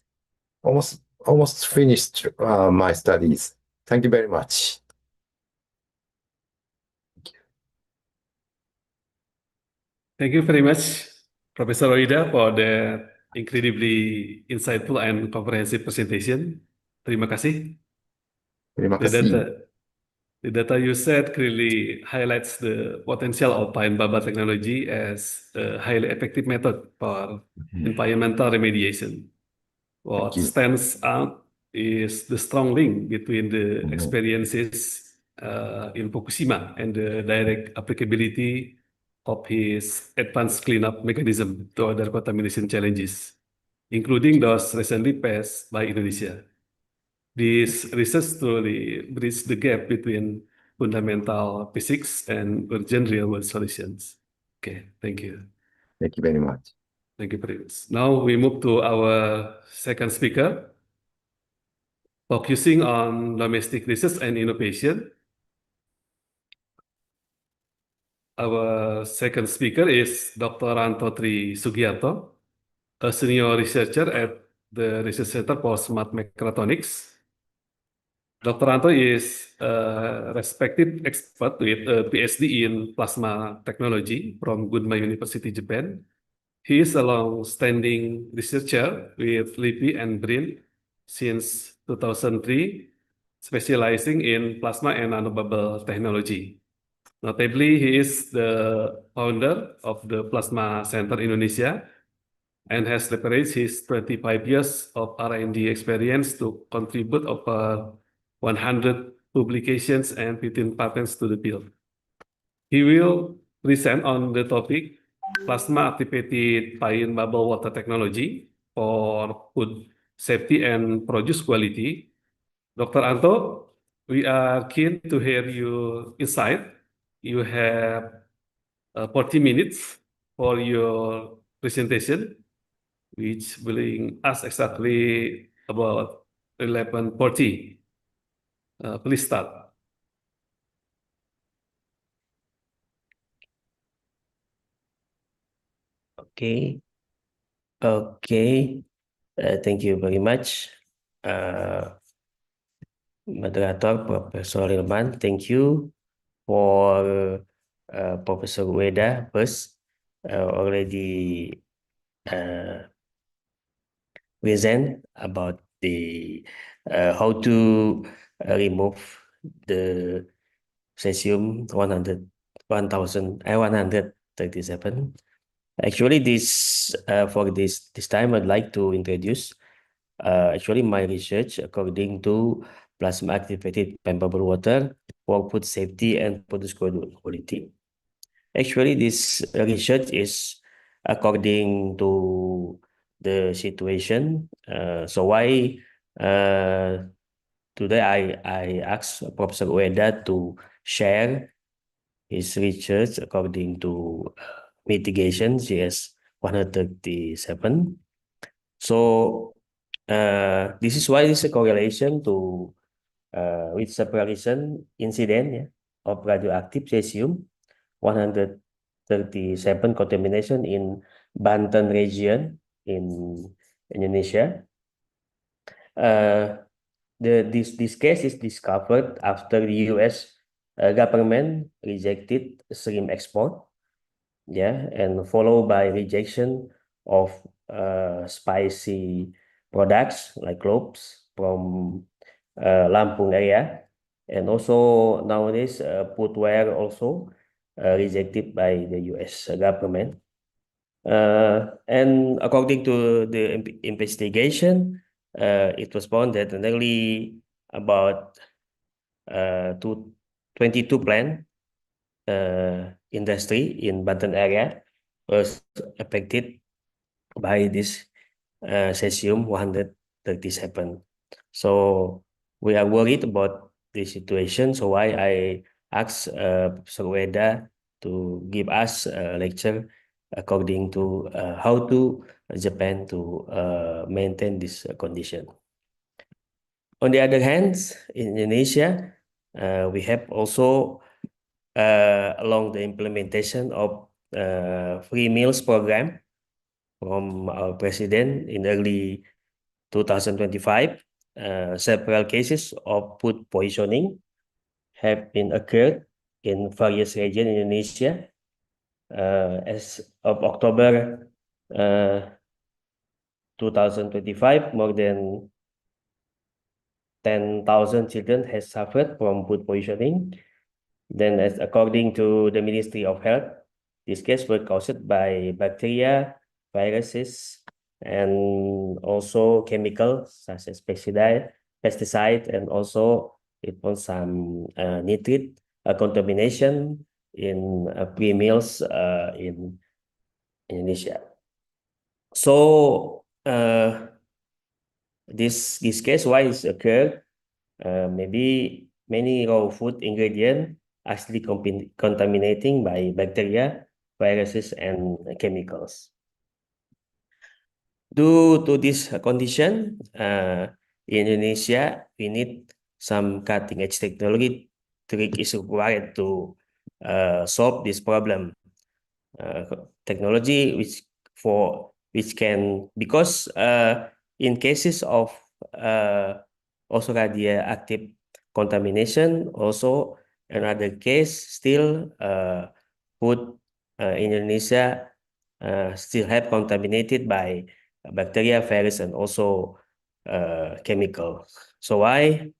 Almost finished my studies. Thank you very much. Thank you very much, Professor Ueda, for the incredibly insightful and comprehensive presentation. Terima kasih. Terima kasih. The data you said clearly highlights the potential of Finebubble technology as a highly effective method for environmental remediation. What stands out is the strong link between the experiences in Fukushima and the direct applicability of his advanced cleanup mechanism to other contamination challenges, including those recently faced by Indonesia. This research truly bridges the gap between fundamental physics and urgent real-world solutions. Okay, thank you. Thank you very much. Thank you very much. Now we move to our second speaker, focusing on domestic research and innovation. Our second speaker is Dr. Ranto Tri Sugiarto, a senior researcher at the Research Center for Smart Mechatronics. Dr. Ranto is a respected expert with a PhD in plasma technology from Gunma University, Japan. He is a long-standing researcher with LIPI and BRIN since 2003, specializing in plasma and nanobubble technology. Notably, he is the founder of the Plasma Center Indonesia and has leveraged his 25 years of R&D experience to contribute over 100 publications and 15 patents to the field. He will present on the topic plasma-activated Finebubble water technology for food safety and produce quality. Dr. Anto, we are keen to hear your insight. You have 40 minutes for your presentation, which will bring us exactly about 11:40. Please start. Okay. Thank you very much, moderator Professor Hilman. Thank you for Professor Ueda first already present about the how to remove the cesium 137. Actually, for this time, I'd like to introduce actually my research according to plasma activated Finebubble water for food safety and produce quality. Actually, this research is according to the situation. So why today I asked Professor Ueda to share his research according to mitigation CS-137. So this is why this is a correlation to with separation incident of radioactive cesium 137 contamination in Banten region in Indonesia. This case is discovered after the US government rejected shrimp export, and followed by rejection of spicy products like cloves from Lampung area, and also nowadays footwear also rejected by the US government. And according to the investigation, it was found that nearly about 22 plant industry in Banten area was affected by this cesium 137. So we are worried about the situation. So why I asked Professor Ueda to give us a lecture according to how to Japan to maintain this condition. On the other hand, in Indonesia, we have also along the implementation of free meals program from our president in early 2025, several cases of food poisoning have been occurred in various regions in Indonesia. As of October 2025, more than 10,000 children has suffered from food poisoning. Then, as according to the Ministry of Health, this case were caused by bacteria, viruses, and also chemicals such as pesticide, and also it was some nitrate contamination in pre-meals in Indonesia. So this case why it occurred, maybe many raw food ingredient actually contaminating by bacteria, viruses, and chemicals. Due to this condition, in Indonesia, we need some cutting-edge technology is required to solve this problem. Technology which can, because in cases of also radioactive contamination, also another case still food in Indonesia still have contaminated by bacteria, virus, and also chemical. So why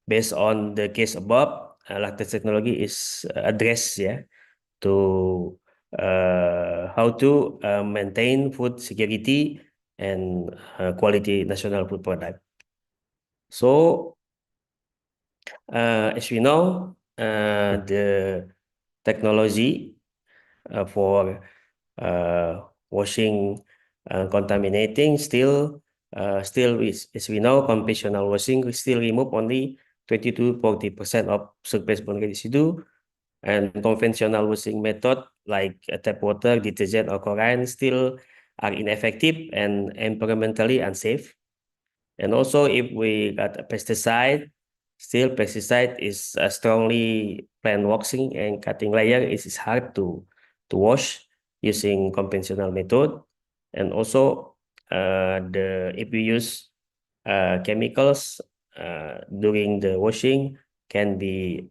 based on the case above, latest technology is addressed to how to maintain food security and quality national food product. So as we know, the technology for washing contaminating still is, as we know, conventional washing still remove only 20-40% of surface-borne residue, and conventional washing method like tap water, detergent, or chlorine still are ineffective and environmentally unsafe. And also, if we got a pesticide, still pesticide is strongly plant washing and cutting layer is hard to wash using conventional method. And also, if we use chemicals during the washing, can be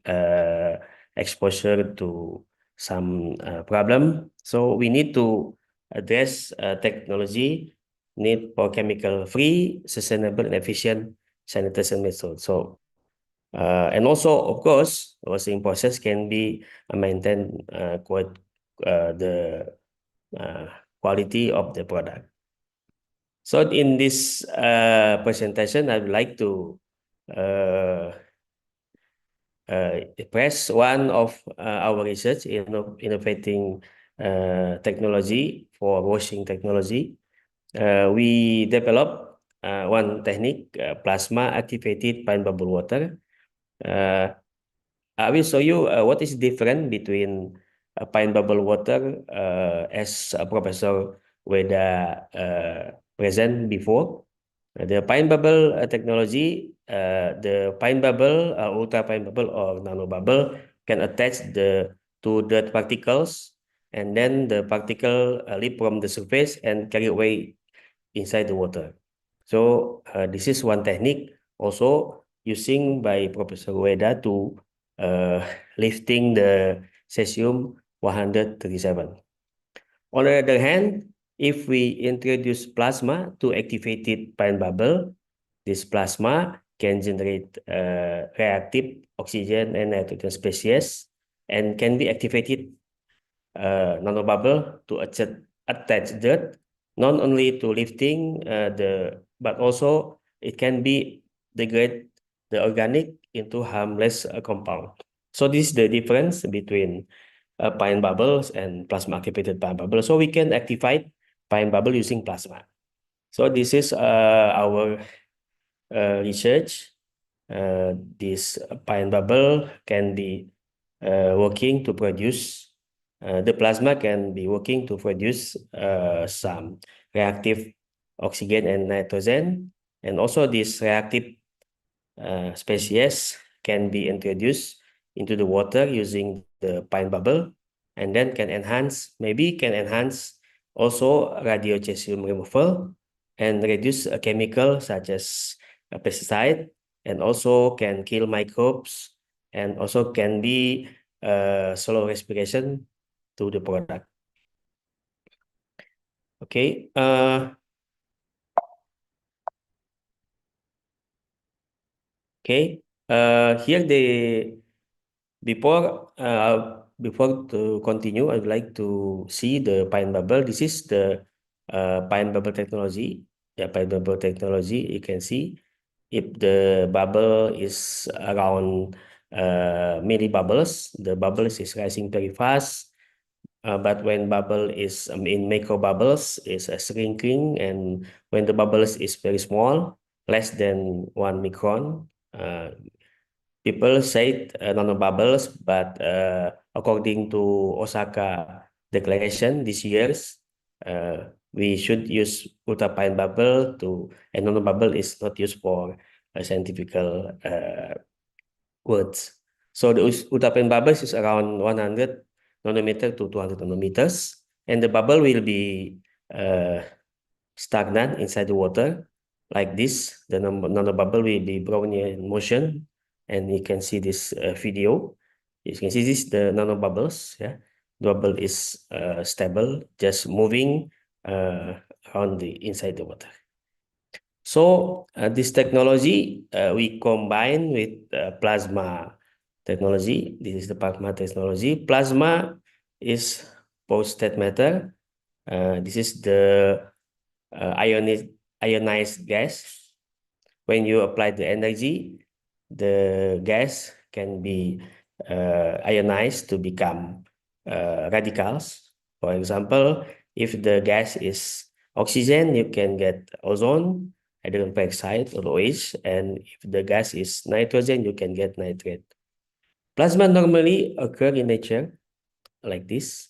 exposure to some problem. So we need to address technology need for chemical-free, sustainable, and efficient sanitation method. So, and also, of course, washing process can be maintained quite the quality of the product. So in this presentation, I would like to express one of our research in innovating technology for washing technology. We developed one technique, plasma activated fine bubble water. I will show you what is different between fine bubble water as Professor Ueda present before. The fine bubble technology, the fine bubble, ultra fine bubble or nano bubble can attach to the particles, and then the particle leap from the surface and carry away inside the water. So this is one technique also using by Professor Ueda to lifting the Cesium-137. On the other hand, if we introduce plasma to activated fine bubble, this plasma can generate reactive oxygen and nitrogen species and can be activated nanobubble to attach dirt, not only to lifting but also it can be degrade the organic into harmless compound. So this is the difference between fine bubbles and plasma activated fine bubble. So we can activate fine bubble using plasma. So this is our research. This fine bubble can be working to produce the plasma can be working to produce some reactive oxygen and nitrogen, and also this reactive species can be introduced into the water using the fine bubble, and then can enhance also radiocesium removal and reduce a chemical such as a pesticide, and also can kill microbes, and also can be slow respiration to the product. Okay. Okay. Here before to continue, I'd like to see the fine bubble. This is the fine bubble technology. The fine bubble technology, you can see if the bubble is around millibubbles, the bubbles is rising very fast. But when bubble is in micro bubbles is shrinking, and when the bubbles is very small, less than 1 micron, people say nano bubbles, but according to Osaka declaration this year's, we should use ultrafine bubble and nano bubble is not used for scientific words. So the ultrafine bubbles is around 100 nanometer to 200 nanometers, and the bubble will be stagnant inside the water like this. The nano bubble will be Brownian in motion, and you can see this video. You can see this the nano bubbles. Yeah, the bubble is stable, just moving around inside the water. So this technology we combine with plasma technology. This is the plasma technology. Plasma is post-state matter. This is the ionized gas. When you apply the energy, the gas can be ionized to become radicals. For example, if the gas is oxygen, you can get ozone, hydrogen peroxide, or OH, and if the gas is nitrogen, you can get nitrate. Plasma normally occur in nature like this,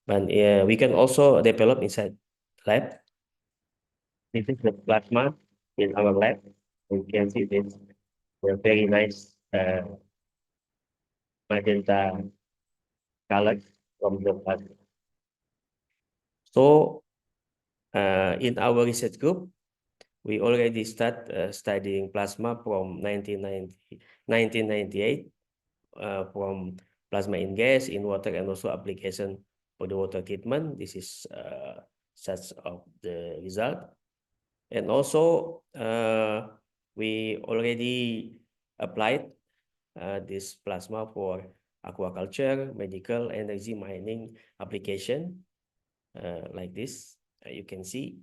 but we can also develop inside lab. This is the plasma in our lab. You can see this very nice magenta color from the plasma. So in our research group, we already start studying plasma from 1998, from plasma in gas, in water, and also application for the water treatment. This is such of the result. And also, we already applied this plasma for aquaculture, medical, energy mining application, like this. You can see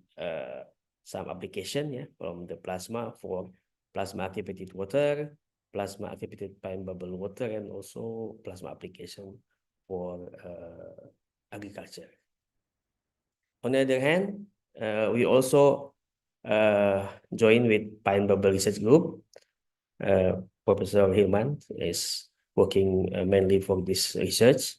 some application from the plasma for plasma activated water, plasma activated fine bubble water, and also plasma application for agriculture. On the other hand, we also join with Finebubble Research Group. Professor Hilman is working mainly for this research.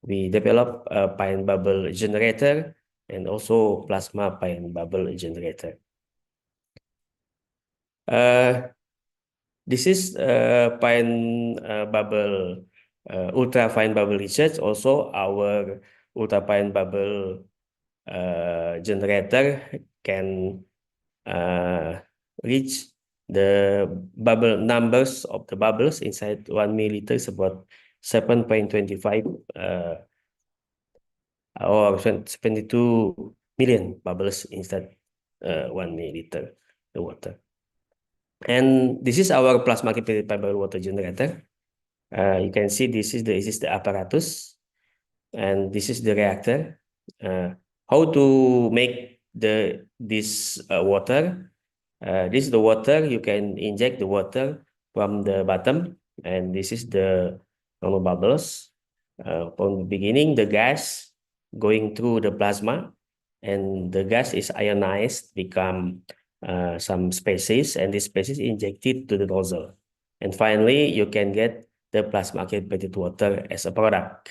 We develop a fine bubble generator and also plasma fine bubble generator. This is fine bubble, ultra fine bubble research. Also, our ultra fine bubble generator can reach the bubble numbers of the bubbles inside 1 milliliter is about 7.25 or 72 million bubbles inside 1 milliliter the water. And this is our plasma activated bubble water generator. You can see this is the apparatus, and this is the reactor. How to make this water? This is the water. You can inject the water from the bottom, and this is the normal bubbles. From the beginning, the gas going through the plasma, and the gas is ionized, become some species, and this species injected to the nozzle. And finally, you can get the plasma activated water as a product.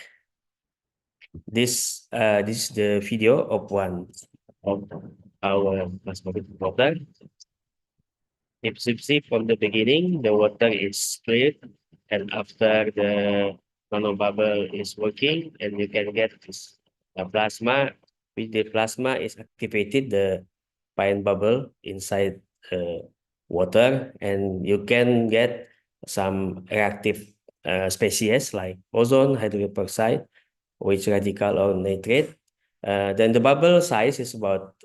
This is the video of one of our plasma activated water. If you see from the beginning, the water is clear, and after the nanobubble is working, and you can get this plasma. With the plasma is activated, the fine bubble inside water, and you can get some reactive species like ozone, hydrogen peroxide, which radical or nitrate. Then the bubble size is about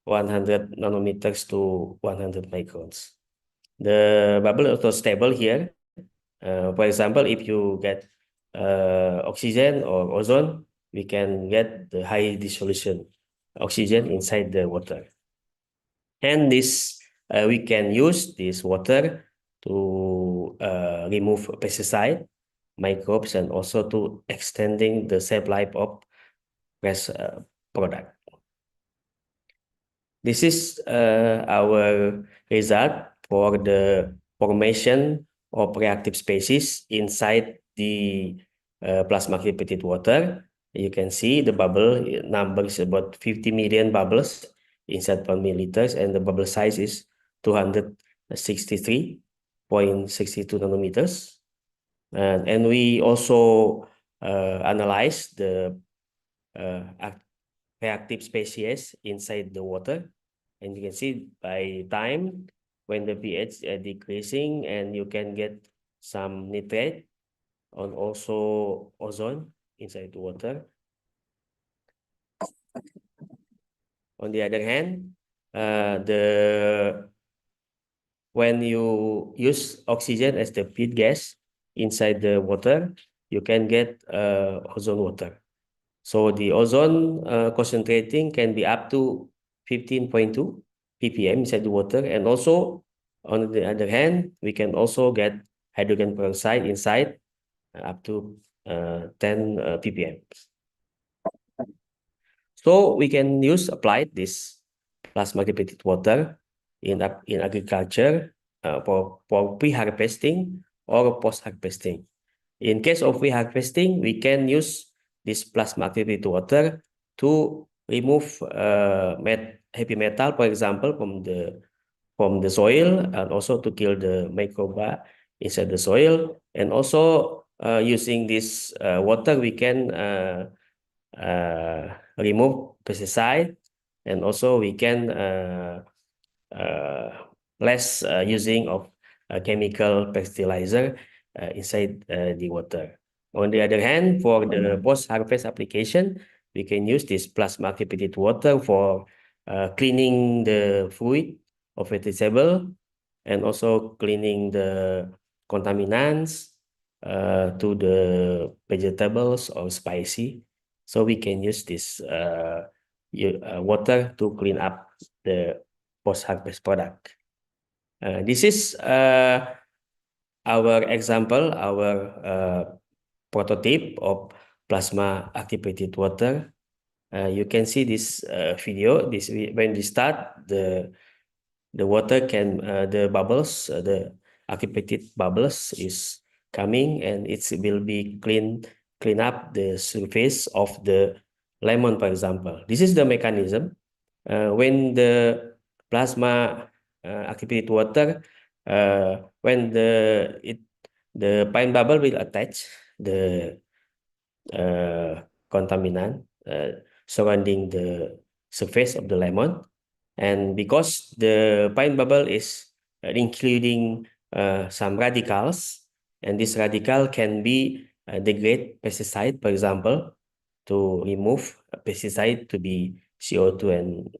100 nanometers to 100 microns. The bubble is also stable here. For example, if you get oxygen or ozone, we can get the high dissolution oxygen inside the water. And this we can use this water to remove pesticide, microbes, and also to extending the shelf life of fresh product. This is our result for the formation of reactive species inside the plasma activated water. You can see the bubble number is about 50 million bubbles inside 1 milliliters, and the bubble size is 263.62 nanometers. And we also analyze the reactive species inside the water, and you can see by time when the pH is decreasing, and you can get some nitrate and also ozone inside the water. On the other hand, when you use oxygen as the feed gas inside the water, you can get ozone water. So the ozone concentrating can be up to 15.2 ppm inside the water. And also, on the other hand, we can also get hydrogen peroxide inside up to 10 ppm. So we can apply this plasma activated water in agriculture for pre-harvesting or post-harvesting. In case of pre-harvesting, we can use this plasma activated water to remove heavy metal, for example, from the soil, and also to kill the microba inside the soil. And also using this water, we can remove pesticide, and also we can less using of chemical fertilizer inside the water. On the other hand, for the post-harvest application, we can use this plasma activated water for cleaning the fruit of vegetable, and also cleaning the contaminants to the vegetables or spicy. So we can use this water to clean up the post-harvest product. This is our example, our prototype of plasma activated water. You can see this video. When we start, the water can the bubbles, the activated bubbles is coming, and it will be clean up the surface of the lemon, for example. This is the mechanism. When the plasma activated water, when the pine bubble will attach the contaminant surrounding the surface of the lemon, and because the pine bubble is including some radicals, and this radical can be degrade pesticide, for example, to remove a pesticide to be CO2 and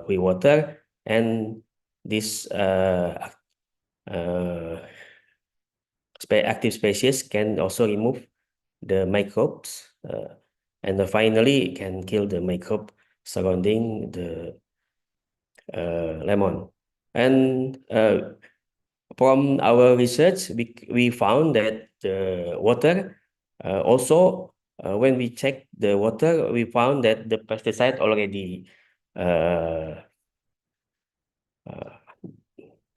free water, and this active species can also remove the microbes, and finally can kill the microbe surrounding the lemon. And from our research, we found that the water also, when we check the water, we found that the pesticide already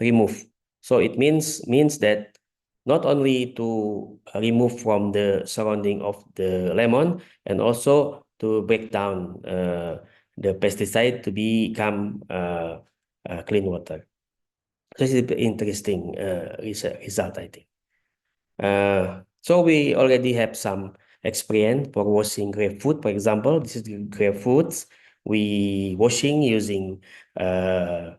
removed. So it means that not only to remove from the surrounding of the lemon, and also to break down the pesticide to become clean water. This is interesting result, I think. So we already have some experience for washing grapefruit, for example. This is grapefruits. We washing using plasma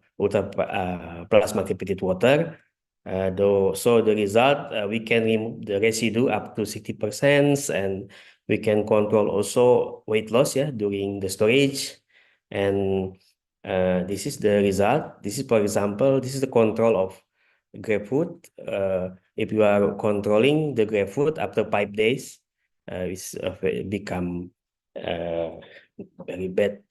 activated water. So the result, we can remove the residue up to 60%, and we can control also weight loss during the storage. And this is the result. This is, for example, this is the control of grapefruit. If you are controlling the grapefruit after 5 days, it's become very bad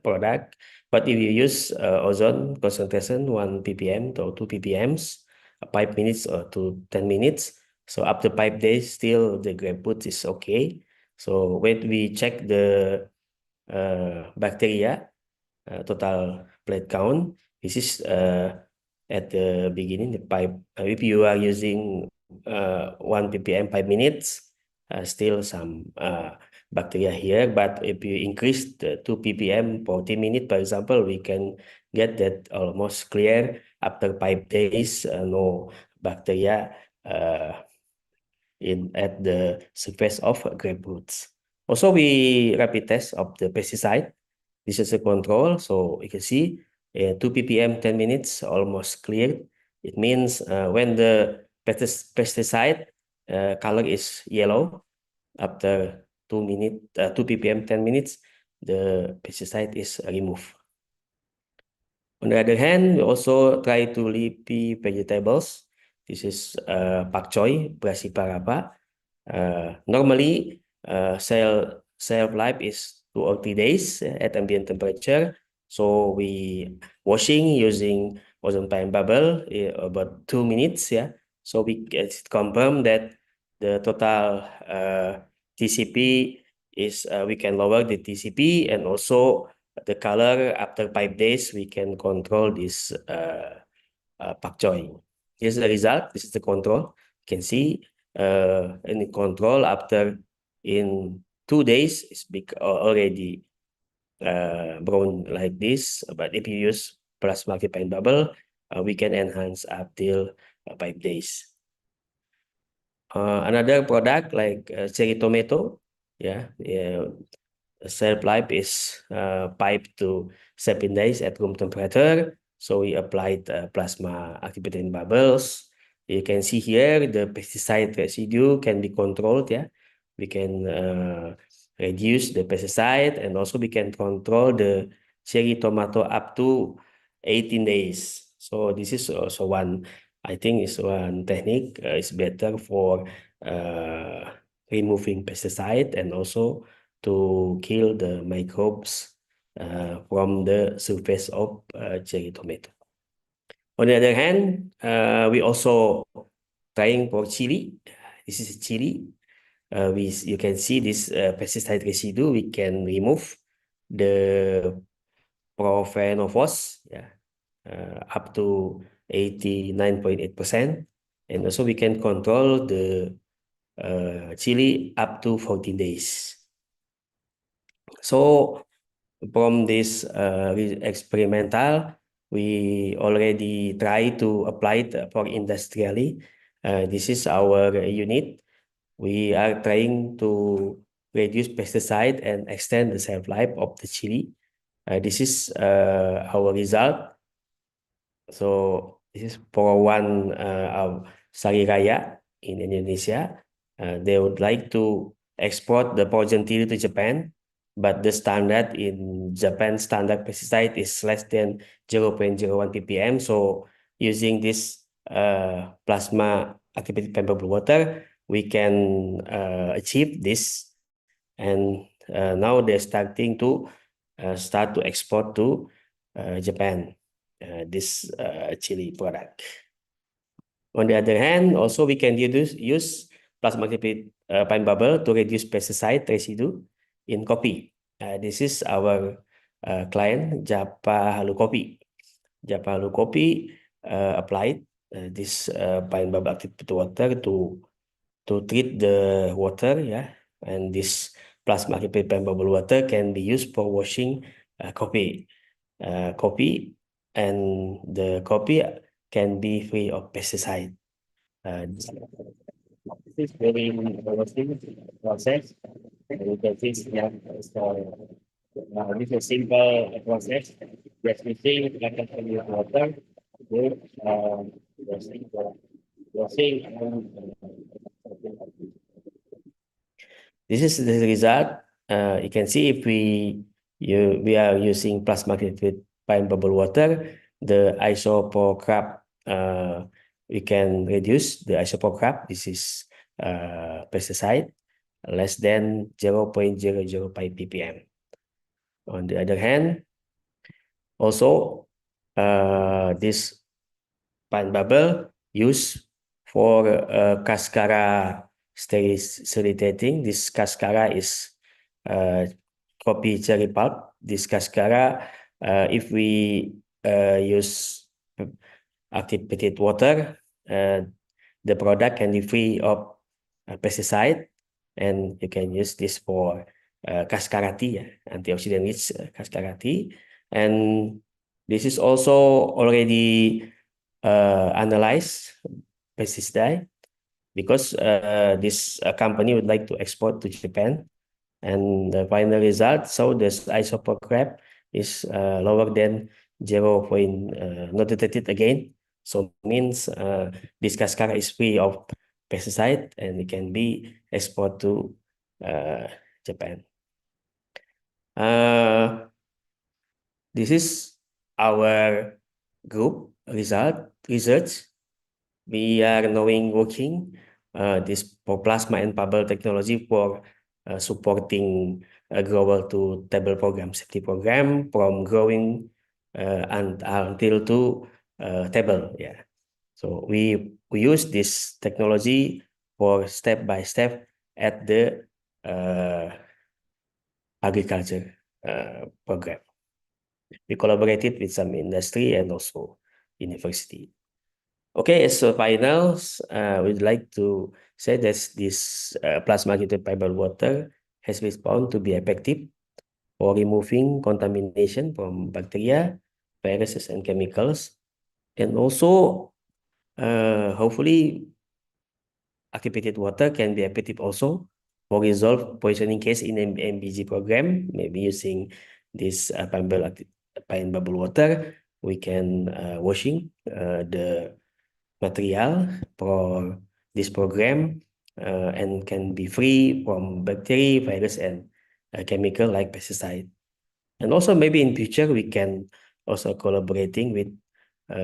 product. But if you use ozone concentration 1 ppm to 2 ppms, 5 minutes or to 10 minutes. So after 5 days, still the grapefruit is okay. So when we check the bacteria total plate count, this is at the beginning, the pipe. If you are using 1 ppm 5 minutes, still some bacteria here. But if you increase the 2 ppm 40 minutes, for example, we can get that almost clear after 5 days, no bacteria at the surface of grapefruits. Also, we rapid test of the pesticide. This is a control, so you can see 2 ppm 10 minutes almost cleared. It means when the pesticide color is yellow, after 2 ppm 10 minutes, the pesticide is removed. On the other hand, we also try to leafy vegetables. This is pak choy, brassiparapa. Normally, shelf life is 2 or 3 days at ambient temperature. So we washing using ozone pine bubble about 2 minutes. So we confirm that the total TCP is we can lower the TCP, and also the color after 5 days we can control this pak choy. Here's the result. This is the control. You can see in the control after in 2 days it's already brown like this. But if you use plasma pine bubble, we can enhance up till 5 days. Another product like cherry tomato, shelf life is 5 to 7 days at room temperature. So we applied plasma activated bubbles. You can see here the pesticide residue can be controlled. We can reduce the pesticide, and also we can control the cherry tomato up to 18 days. So this is also one, I think is one technique. It's better for removing pesticide and also to kill the microbes from the surface of cherry tomato. On the other hand, we also trying for chili. This is chili. You can see this pesticide residue. We can remove the profanophos, up to 89.8%, and also we can control the chili up to 14 days. So from this experimental, we already try to apply it for industrially. This is our unit. We are trying to reduce pesticide and extend the shelf life of the chili. This is our result. So this is for one Sari Raya in Indonesia. They would like to export the poison chili to Japan, but the standard in Japan standard pesticide is less than 0.01 ppm. So using this plasma activated Finebubble water, we can achieve this. And now they're starting to export to Japan this chili product. On the other hand, also we can use plasma activated Finebubble to reduce pesticide residue in coffee. This is our client, Japa Halu Kopi. Japa Halu Kopi applied this Finebubble activated water to treat the water, and this plasma activated Finebubble water can be used for washing coffee, and the coffee can be free of pesticide. This is very interesting process. You can see this is a simple process. Just mixing water with washing. This is the result. You can see if we are using plasma activated Finebubble water, the isopocrap, we can reduce the isopocrap. This is pesticide less than 0.005 ppm. On the other hand, also this Finebubble used for cascara sterilizing. This cascara is coffee cherry pulp. This cascara, if we use activated water, the product can be free of pesticide, and you can use this for cascara tea, antioxidant rich cascara tea. And this is also already analyzed pesticide, because this company would like to export to Japan, and the final result, so this isopocrap is lower than 0. Not detected again. So means this cascara is free of pesticide and it can be exported to Japan. This is our group research. We are now working this for plasma and bubble technology for supporting a grower to table program, safety program, from growing and until to table. So we use this technology for step by step at the agriculture program. We collaborated with some industry and also university. Okay, as a finals, we'd like to say that this plasma activated Finebubble water has been found to be effective for removing contamination from bacteria, viruses, and chemicals. And also, hopefully, activated water can be effective also for resolve poisoning case in MBG program. Maybe using this Finebubble water, we can washing the material for this program and can be free from bacteria, virus, and chemical like pesticide. And also maybe in future we can also collaborating with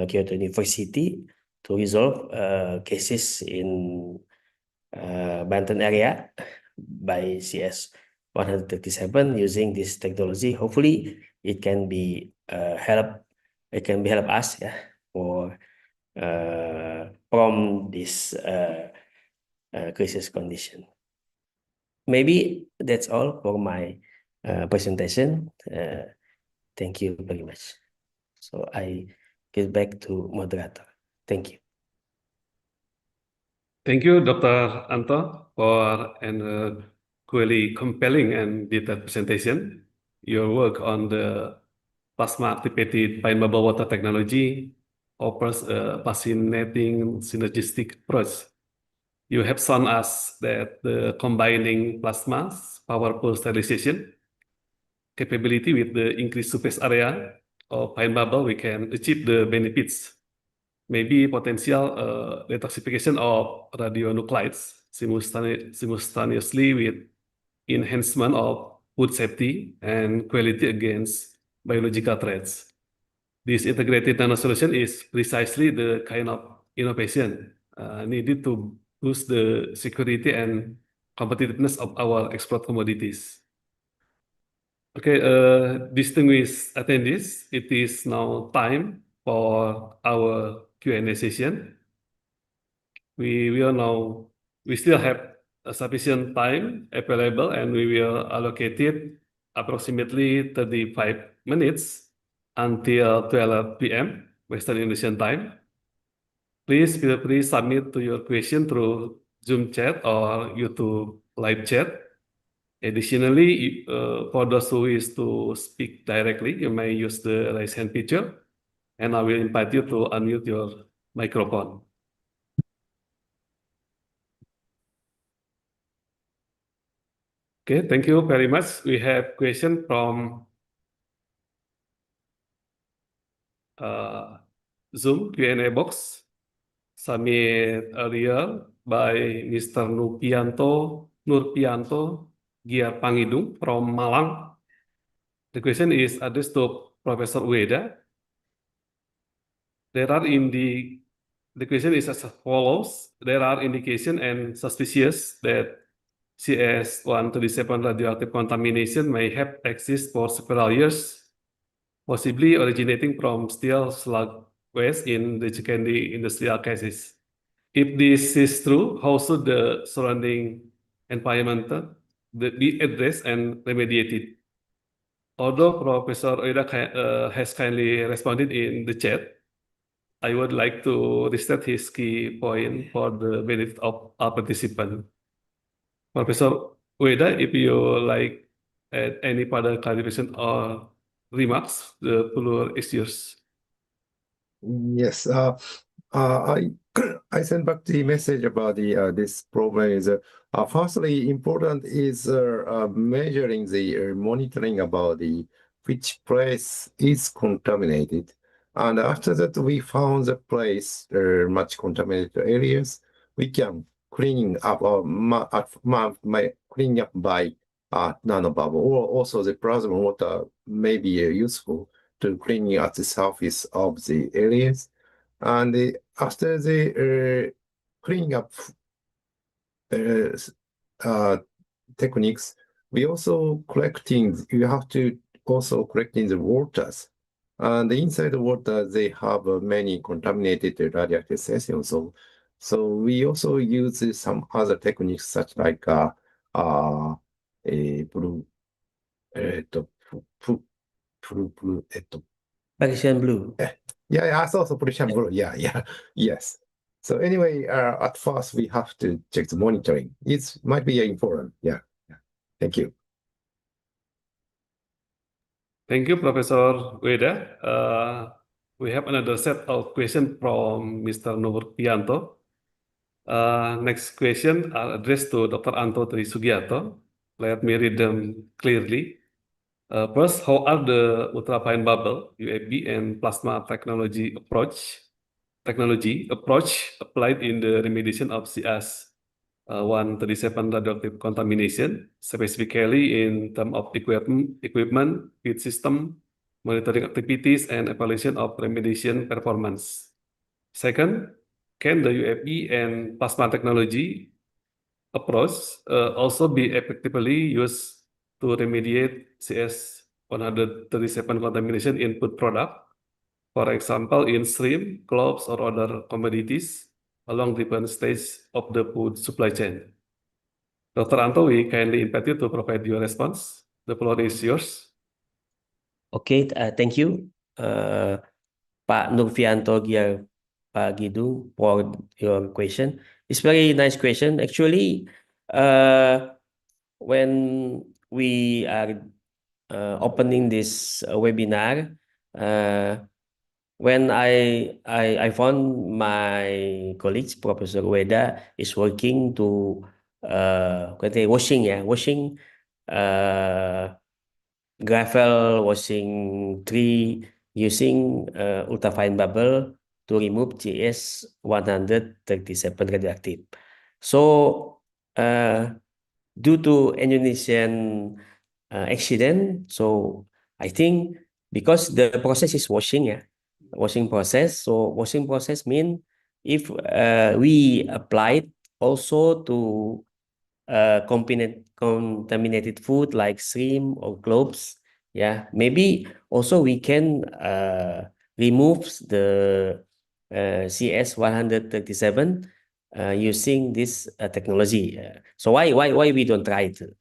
Kyoto University to resolve cases in Banten area by CS-137 using this technology. Hopefully it can be help us for from this crisis condition. Maybe that's all for my presentation. Thank you very much. So I give back to moderator. Thank you. Thank you, Dr. Anto, for an really compelling and detailed presentation. Your work on the plasma-activated Finebubble water technology offers a fascinating synergistic approach. You have shown us that the combining plasma's powerful sterilization capability with the increased surface area of Finebubble, we can achieve the benefits. Maybe potential detoxification of radionuclides simultaneously with enhancement of food safety and quality against biological threats. This integrated nano-solution is precisely the kind of innovation needed to boost the security and competitiveness of our export commodities. Okay, distinguished attendees, it is now time for our Q&A session. We still have sufficient time available, and we will allocate it approximately 35 minutes until 12 p.m. Western Indonesian time. Please feel free to submit your question through Zoom chat or YouTube live chat. Additionally, for those who wish to speak directly, you may use the raise hand feature, and I will invite you to unmute your microphone. Okay, thank you very much. We have question from Zoom Q&A box submitted earlier by Mr. Nurpianto Giar Pangidung from Malang. The question is addressed to Professor Ueda. The question is as follows. There are indications and suspicions that Cs-137 radioactive contamination may have existed for several years, possibly originating from steel slug waste in the secondary industrial cases. If this is true, how should the surrounding environment be addressed and remediated? Although Professor Ueda has kindly responded in the chat, I would like to restate his key point for the benefit of our participant. Professor Ueda, if you like add any further clarification or remarks, the floor is yours. Yes, I sent back the message about this problem is firstly important is measuring the monitoring about which place is contaminated, and after that we found the place much contaminated areas, we can cleaning up cleaning up by nanobubble, or also the plasma water may be useful to cleaning at the surface of the areas. And after the cleaning up techniques, we also you have to also collecting the waters. And inside the water, they have many contaminated radioactive cesium. So we also use some other techniques such like Persian blue. Yeah, also pollution blue. Yeah, yes. So anyway, at first we have to check the monitoring. It might be important. Yeah. Thank you. Thank you, Professor Ueda. We have another set of questions from Mr. Nurpianto. Next question are addressed to Dr. Anto Trisugiarto. Let me read them clearly. First, how are the ultrafine bubble, UAB, and plasma technology approach applied in the remediation of 137 radioactive contamination, specifically in terms of equipment, feed system, monitoring activities, and evaluation of remediation performance. Second, can the UFE and plasma technology approach also be effectively used to remediate CS-137 contamination in food product, for example, in shrimp, cloves, or other commodities along different stages of the food supply chain? Dr. Anto, we kindly invite you to provide your response. The floor is yours. Okay, thank you, Pak Nurfianto Pak Gidung, for your question. It's very nice question. Actually, when we are opening this webinar, when I found my colleagues, Professor Ueda, is working to washing gravel, washing tree using ultrafine bubble to remove CS-137 radioactive. So due to Indonesian accident, so I think because the process is washing process. So washing process mean if we apply it also to contaminated food like shrimp or cloves, maybe also we can remove the CS-137 using this technology. So why we don't try to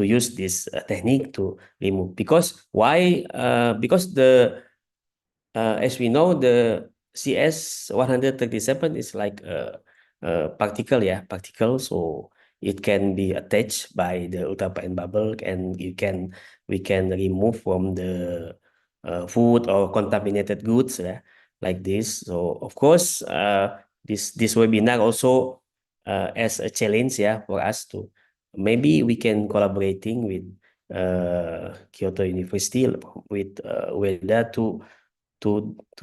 use this technique to remove? Because why? Because the as we know, the CS-137 is like a particle, so it can be attached by the ultrafine bubble, and we can remove from the food or contaminated goods like this. So of course, this webinar also as a challenge for us to maybe we can collaborating with Kyoto University with Ueda to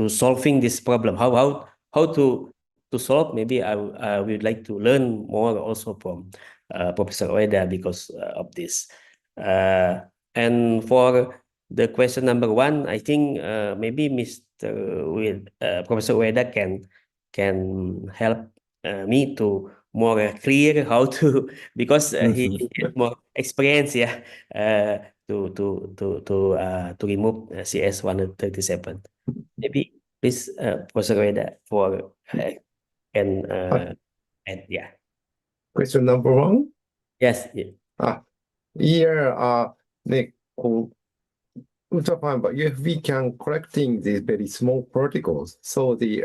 solving this problem. How to solve? Maybe I would like to learn more also from Professor Ueda because of this. And for the question number one, I think maybe Professor Ueda can help me to more clear how to, because he has more experience to remove CS-137. Maybe please, Professor Ueda, for can add, Question number one? Yes. But if we can collecting these very small particles, so the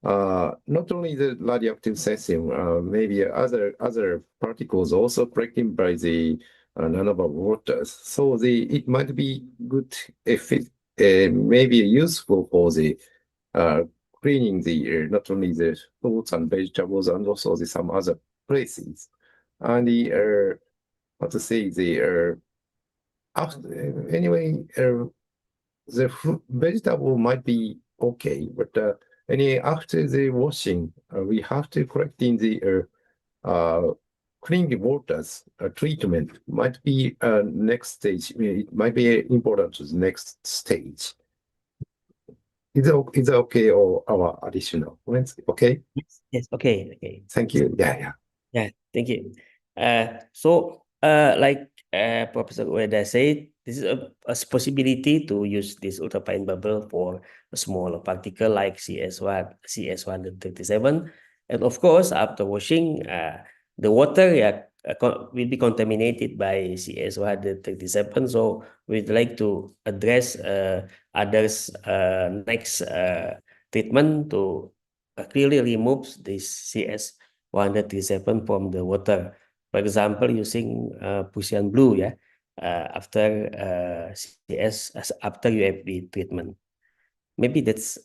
not only the radioactive cesium, maybe other particles also collected by the nanobubble waters. So it might be good if it maybe useful for the cleaning the not only the fruits and vegetables and also some other places. And the what to say the anyway the vegetable might be okay, but after the washing, we have to correct in the clean the waters treatment might be next stage. It might be important to the next stage. Is it okay or our additional? Okay. Yes. Okay. Thank you. Yeah. Thank you. So like Professor Ueda said, this is a possibility to use this ultrafine bubble for a small particle like CS-137, and of course after washing, the water will be contaminated by CS-137. So we'd like to address others next treatment to clearly remove this CS-137 from the water. For example, using Prussian blue, after CS after UFB treatment. Maybe that's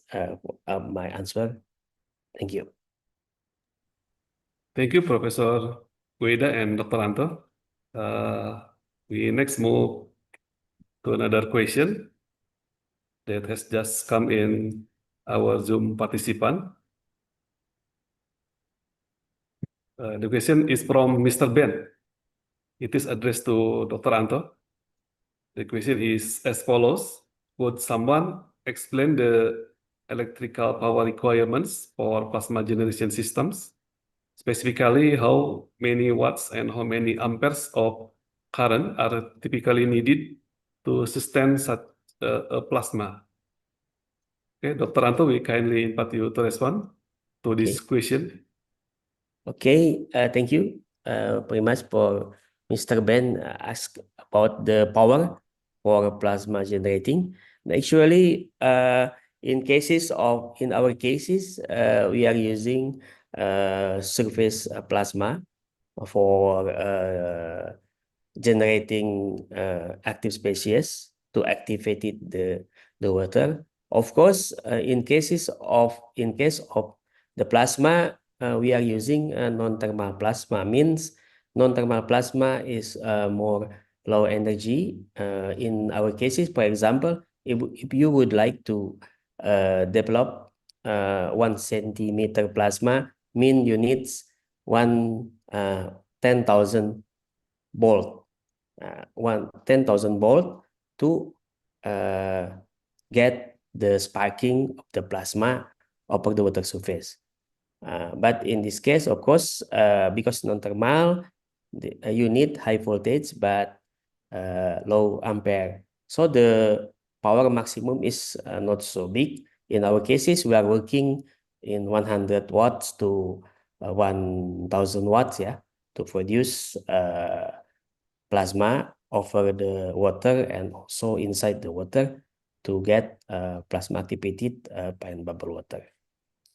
my answer. Thank you. Thank you, Professor Ueda and Dr. Anto. We next move to another question that has just come in our Zoom participant. The question is from Mr. Ben. It is addressed to Dr. Anto. The question is as follows. Would someone explain the electrical power requirements for plasma generation systems? Specifically, how many watts and how many amperes of current are typically needed to sustain such a plasma? Okay, Dr. Anto, we kindly invite you to respond to this question. Okay, thank you very much for Mr. Ben ask about the power for plasma generating. Actually, in our cases, we are using surface plasma for generating active species to activate the water. Of course, in case of the plasma, we are using non-thermal plasma. Means non-thermal plasma is more low energy. In our cases, for example, if you would like to develop 1 centimeter plasma, mean you need 10,000 volt, 10,000 volt to get the sparking of the plasma over the water surface. But in this case, of course, because non-thermal, you need high voltage but low ampere. So the power maximum is not so big. In our cases, we are working in 100 watts to 1,000 watts, yeah, to produce plasma over the water and also inside the water to get plasma activated Finebubble water.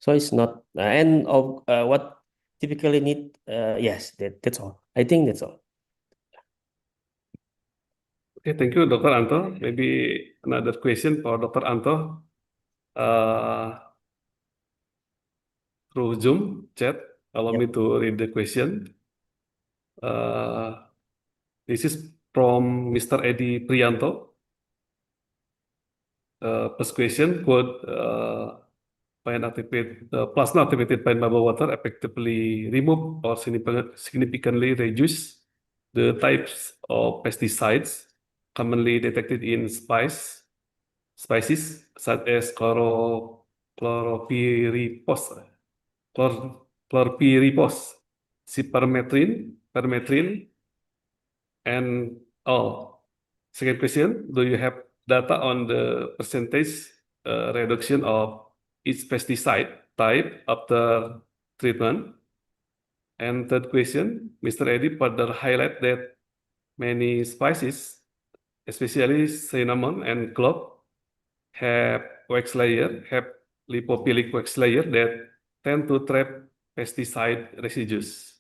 So it's not and of what typically need yes, that's all. I think that's all. Okay, thank you, Dr. Anto. Maybe another question for Dr. Anto through Zoom chat. Allow me to read the question. This is from Mr. Edi Priyanto. First question, could plasma activated Finebubble water effectively remove or significantly reduce the types of pesticides commonly detected in spices such as chlorpyrifos, permethrin, and all. Second question, do you have data on the percentage reduction of each pesticide type after treatment? And third question, Mr. Eddy further highlight that many spices, especially cinnamon and clove, have lipophilic wax layer that tend to trap pesticide residues.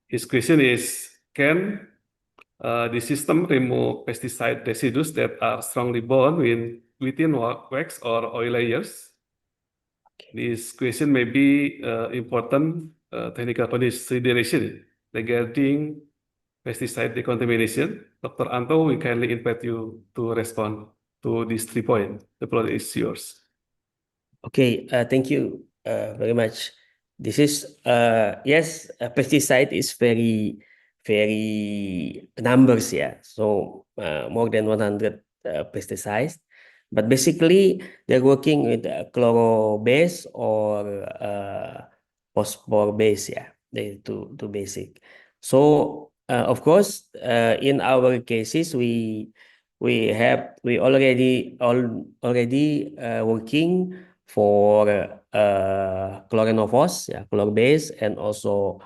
His question is, can the system remove pesticide residues that are strongly bound within wax or oil layers? This question may be important technical consideration regarding pesticide decontamination. Dr. Anto, we kindly invite you to respond to these 3 points. The floor is yours. Okay, thank you very much. This is yes, pesticide is very numbers, yeah. So more than 100 pesticides. But basically, they're working with chloro base or phosphor base, yeah. They two basic. So of course, in our cases, we already working for chlorinophos, yeah, chlor base, and also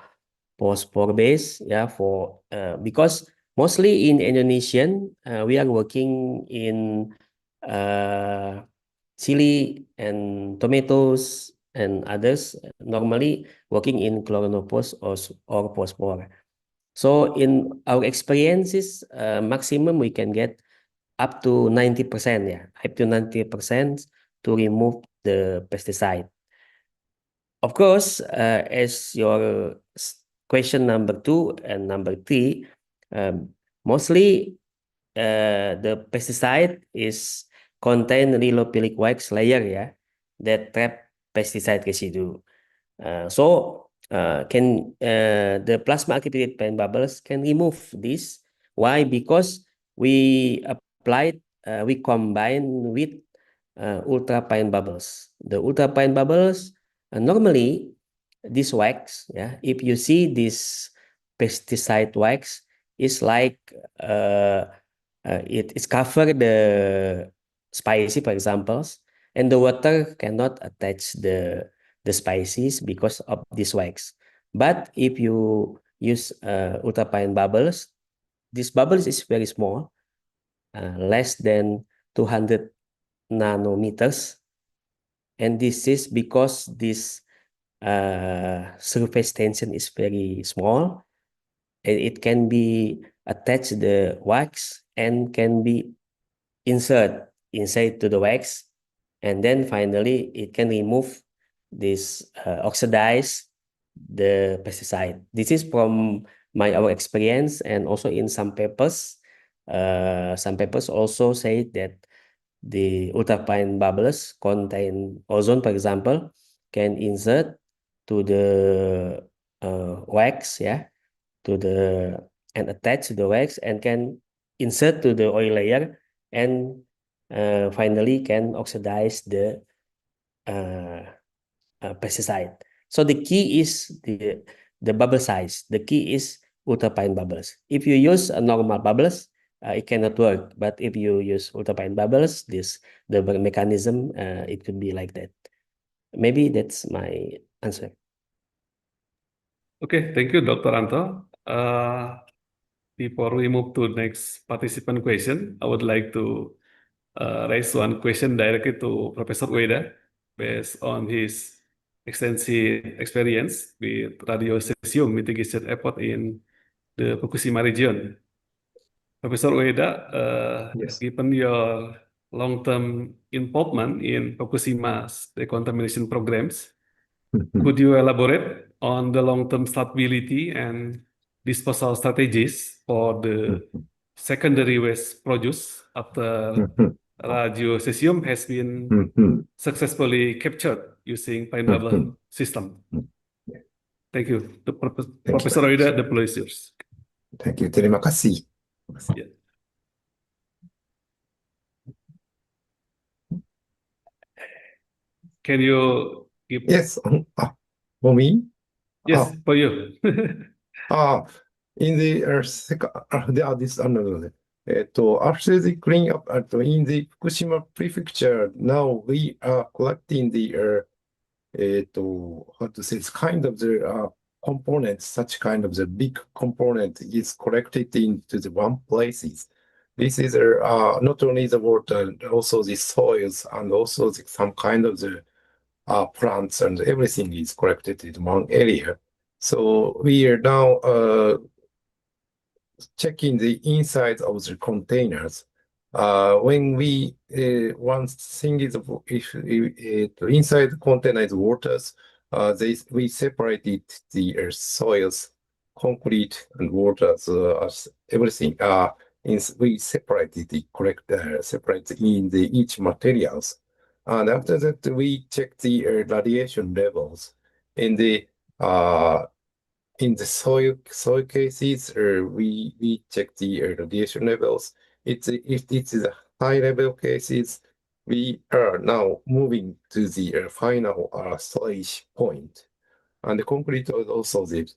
phosphor base, yeah, for because mostly in Indonesian, we are working in chili and tomatoes and others, normally working in chlorinophos or phosphor. So in our experiences, maximum we can get up to 90%, yeah, up to 90% to remove the pesticide. Of course, as your question number 2 and number 3, mostly the pesticide is contain lipophilic wax layer, yeah, that trap pesticide residue. So the plasma activated fine bubbles can remove this. Why? Because we combine with ultra fine bubbles. The ultra fine bubbles normally this wax, if you see this pesticide wax, is like it is cover the spicy, for example, and the water cannot attach the species because of this wax. But if you use ultrafine bubbles, this bubbles is very small, less than 200 nanometers, and this is because this surface tension is very small, and it can be attached the wax and can be inside to the wax, and then finally it can remove this oxidize the pesticide. This is from our experience, and also in some papers also say that the ultrafine bubbles contain ozone, for example, can insert to the wax, and attach to the wax, and can insert to the oil layer, and finally can oxidize the pesticide. So the key is the bubble size. The key is ultrafine bubbles. If you use a normal bubbles, it cannot work. But if you use ultrafine bubbles, the mechanism it could be like that. Maybe that's my answer. Okay, thank you, Dr. Anto. Before we move to next participant question, I would like to raise one question directly to Professor Ueda, based on his extensive experience with radiocesium mitigation effort in the Fukushima region. Professor Ueda, Yes. given your long-term involvement in Fukushima's decontamination programs, could you elaborate on the long-term stability and disposal strategies for the secondary waste produced after radiocesium has been successfully captured using Finebubble system? Thank you. Professor very Ueda, the floor is yours. Thank you. Terima kasih. Yeah. Can you give? Yes. For me? Yes, for you. In the after the cleanup in the Fukushima prefecture, now we are collecting the how to say, it's kind of the components, such kind of the big component is collected into the one places. This is not only the water, also the soils, and also some kind of the plants, and everything is collected in one area. So we are now checking the inside of the containers. When we one thing is, if inside the container is waters, we separated the soils, concrete, and waters, as everything. We separated the separate in the each materials, and after that we check the radiation levels in the soil cases. We check the radiation levels. If it is a high level cases, we are now moving to the final storage point. And the concrete is also the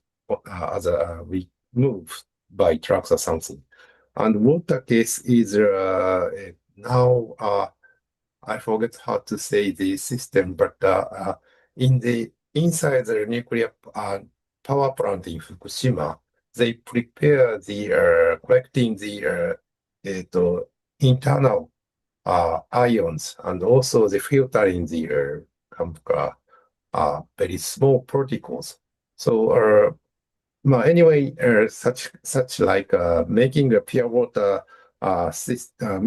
we move by trucks or something. And water case is now I forget how to say the system, but in the inside the nuclear power plant in Fukushima, they prepare the collecting the internal ions, and also the filtering the very small particles. So anyway, such like making a pure water system,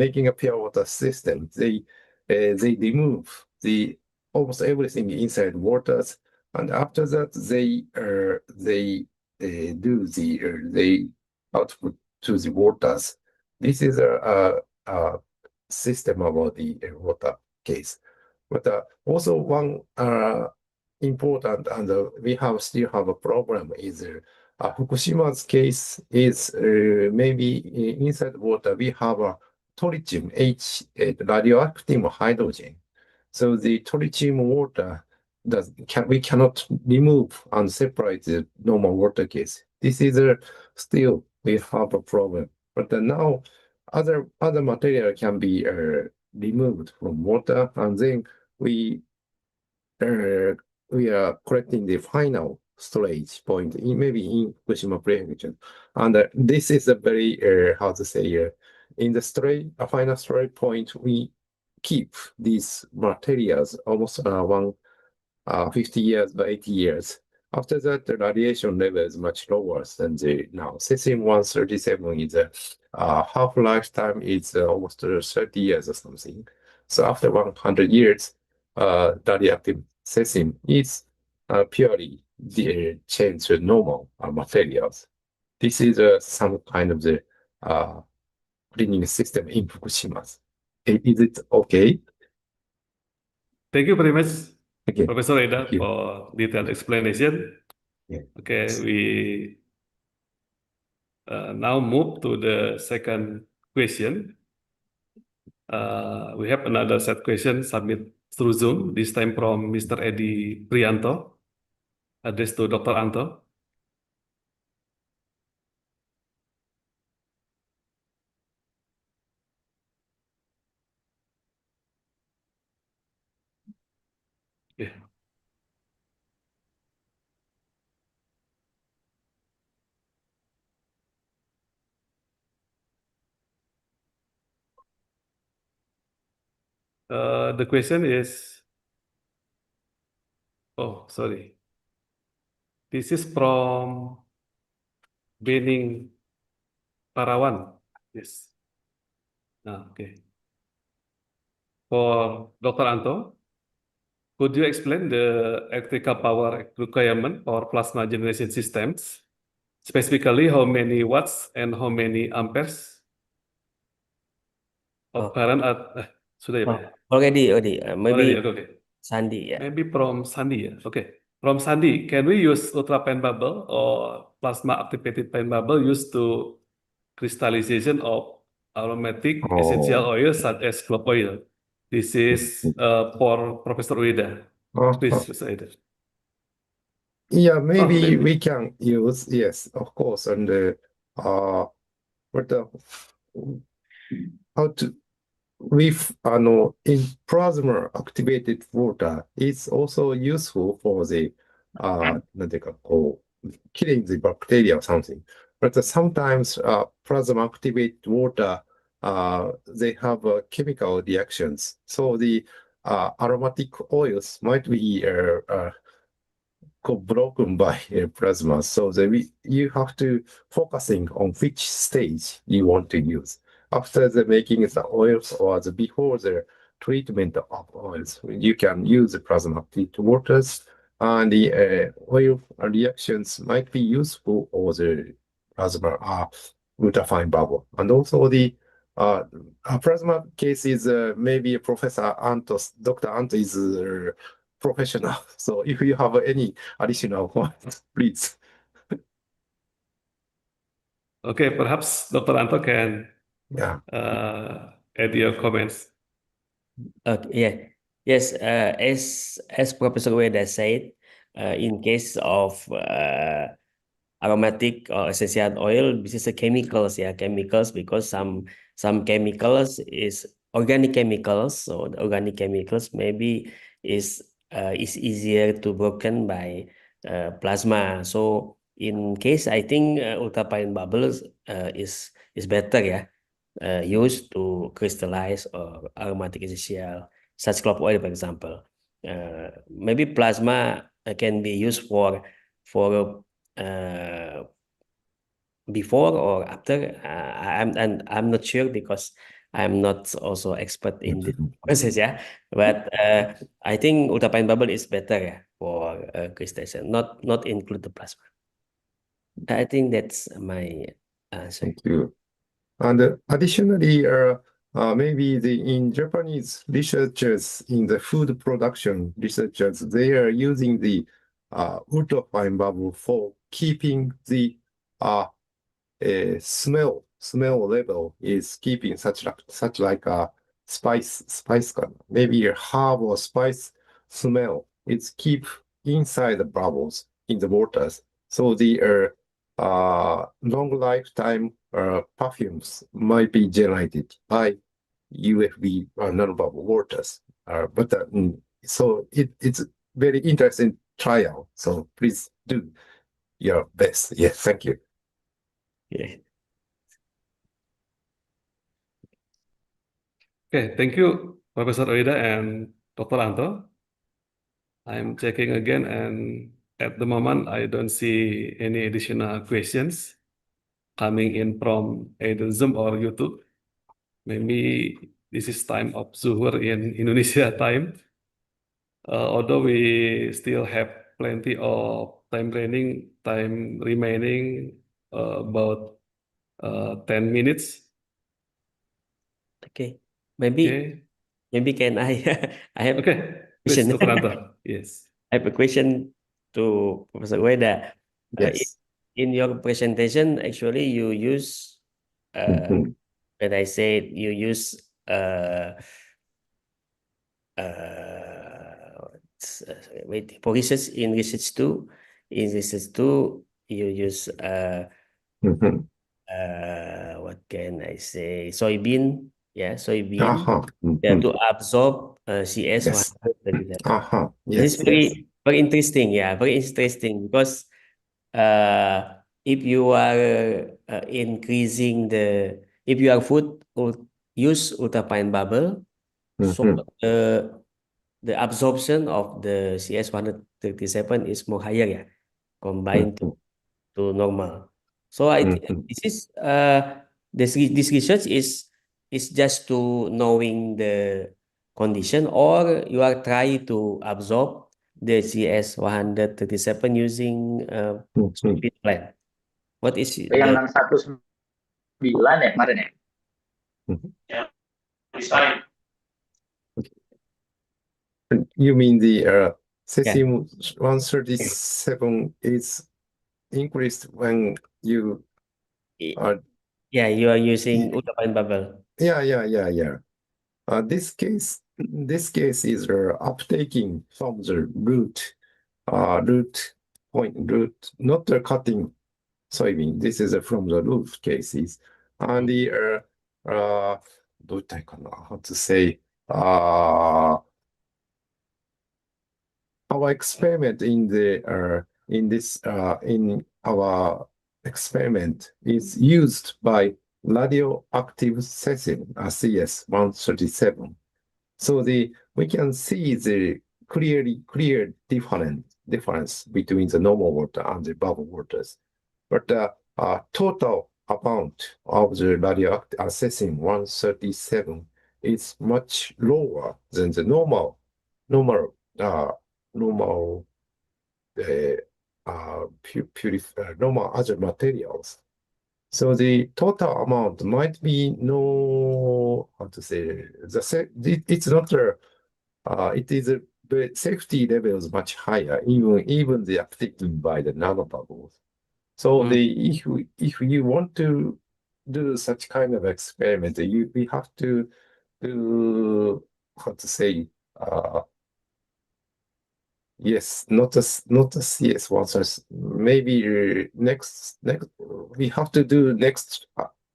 they remove the almost everything inside waters, and after that they do they output to the waters. This is a system about the water case. But also one important, and we still have a problem is Fukushima's case is maybe inside water we have a tritium H radioactive hydrogen. So the tritium water we cannot remove and separate the normal water case. This is still we have a problem. But now other material can be removed from water, and then we are collecting the final storage point maybe in Fukushima prefecture. And this is a very how to say in the final storage point we keep these materials almost 50 years by 80 years. After that, the radiation level is much lower than the now. Cesium-137 is half lifetime is almost 30 years or something. So after 100 years, radioactive cesium is purely changed to normal materials. This is some kind of the cleaning system in Fukushima. Is it okay? Thank you very much, Okay. Professor Ueda, Thank you. for detailed explanation. Yeah. Okay, we now move to the second question. We have another set question submitted through Zoom, this time from Mr. Edi Prianto, addressed to Dr. Anto. Yeah. The question is, oh, sorry. This is from Bening Parawan. Yes. Okay. For Dr. Anto, could you explain the electrical power requirement for plasma generation systems? Specifically, how many watts and how many amperes of current sudah ya, Pak ya? Already, maybe Okay. Sandy, yeah. Maybe from Sandy, yeah. Okay. From Sandy, can we use ultra Finebubble or plasma activated Finebubble used to crystallization of aromatic essential oils such as clove oil? This is for Professor Ueda. Please, Professor Ueda. Yeah, maybe maybe. we can use, yes, of course, and how to with in plasma activated water is also useful for the killing the bacteria or something. But sometimes plasma activated water they have chemical reactions. So the aromatic oils might be broken by plasma. So you have to focusing on which stage you want to use. After the making the oils or before the treatment of oils, you can use the plasma activated waters, and the oil reactions might be useful or the plasma ultrafine bubble. And also the plasma case is maybe Professor Antos, Dr. Anto is professional. So if you have any additional points, please. Okay, perhaps Dr. Anto can add your comments. Yeah. Yes, as Professor Ueda said, in case of aromatic or essential oil, this is a chemicals, because some chemicals is organic chemicals. So the organic chemicals maybe is easier to broken by plasma. So in case I think ultrafine bubbles is better, used to crystallize or aromatic essential, such clove oil, for example. Maybe plasma can be used for before or after. I'm not sure because I'm not also expert in this process, But I think ultrafine bubble is better for crystallization, not include the plasma. I think that's my answer. Thank you. And additionally, maybe in Japanese researchers in the food production researchers, they are using the ultrafine bubble for keeping the smell level is keeping such like a spice maybe a herb or spice smell. It's keep inside the bubbles in the waters. So the long lifetime perfumes might be generated by UFB nanobubble waters. So it's very interesting trial. So please do your best. Yes, thank you. Yeah. Okay, thank you, Professor Ueda and Dr. Anto. I'm checking again, and at the moment, I don't see any additional questions coming in from either Zoom or YouTube. Maybe this is time of Zuhur in Indonesia time. Although we still have plenty of time remaining, about 10 minutes. Okay. Maybe Okay, can I I have okay, please, question. Dr. Anto. Yes. I have a question to Professor Ueda. Yes. In your presentation, actually, you use Mhm. when I said you use wait, for research in research 2, you use Mhm. what can I say, soybean, soybean, Aha. to Mhm. absorb Yes. CS-137. Aha. This is Yes. very very interesting, very interesting, because if you are increasing if you are use ultrafine bubble, so Mhm. the absorption of the CS-137 is more higher, combined Mhm. to normal. So Mhm. this is this research is just to knowing the condition, or you are trying to absorb the CS-137 using Mhm. soybean plant. What is Yang 619 ya kemarin ya? Mhm. Ya, pesticide. You mean the cesium-137 is increased when you are you are using ultrafine bubble. yeah. This case is uptaking from the root root, not the cutting soybean. This is from the root cases. And the how to say our experiment in our experiment is used by radioactive cesium, Cs-137. So we can see the clear difference between the normal water and the bubble waters. But the total amount of the radioactive cesium-137 is much lower than the normal normal normal other materials. So the total amount might be how to say, it's not it is the safety level is much higher, even the uptaking by the nanobubbles. So if you want to do such kind of experiment, we have to do, how to say, yes, not a CS-137. Maybe next we have to do next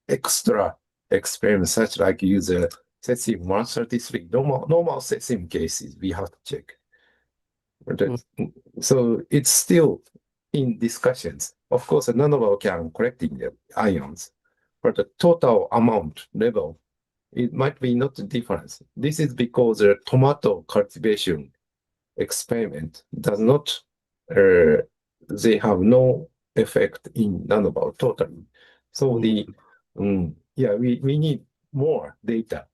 extra experiment, such like use a cesium-133 normal cesium cases. We have to check. So it's still in discussions. Of course, a nanobubble can collecting the ions, but the total amount level, it might be not the difference. This is because the tomato cultivation experiment does not, they have no effect in nanobubble totally. So we need more data.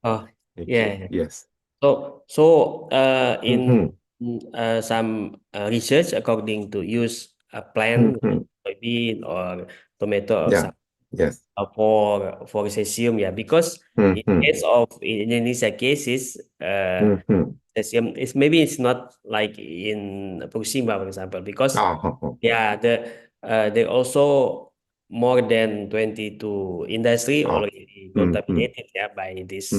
Oh, Thank yeah. you. Yes. So in Mhm. some research, according to use a plant, Mhm. soybean or tomato or Yeah. some, Yes. For cesium, yeah, because in case of Indonesia cases, cesium is maybe it's not like in Fukushima, for example, because yeah, they also more than 22 industry already contaminated by this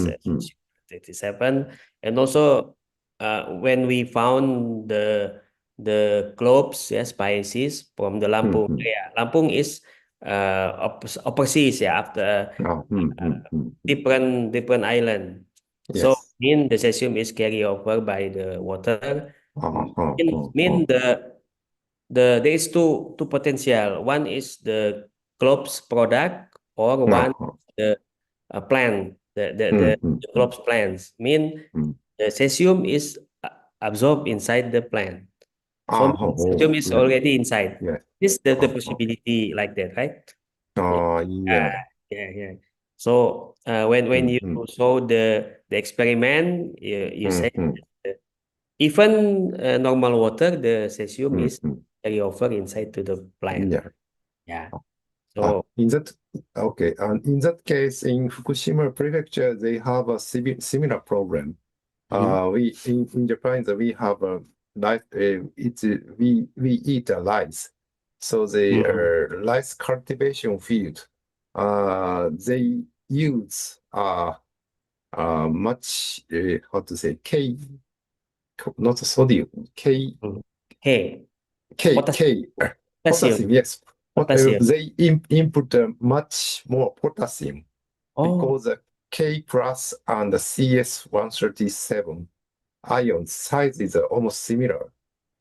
37, and also when we found the globes, yeah, species from the Lampung area. Lampung is overseas, yeah, after different island. So Yes. mean the cesium is carried over by the water. Mean there is two potential. One is the globes product, or one the plant, the globes plants. Mean the cesium is absorbed inside the plant. So cesium is already inside. Yeah. This the possibility like that, right? Yeah. Yeah. So when you saw the experiment, you say even normal water, the cesium is carry over inside to the plant. Yeah. Yeah. So In that in that case, in Fukushima Prefecture, they have a similar problem. We in Japan, we have a rice. We eat a rice, so the rice cultivation field. They use much how to say not sodium K potassium. Yes, potassium. they input much more potassium because the K plus and the Cs-137 ion size is almost similar.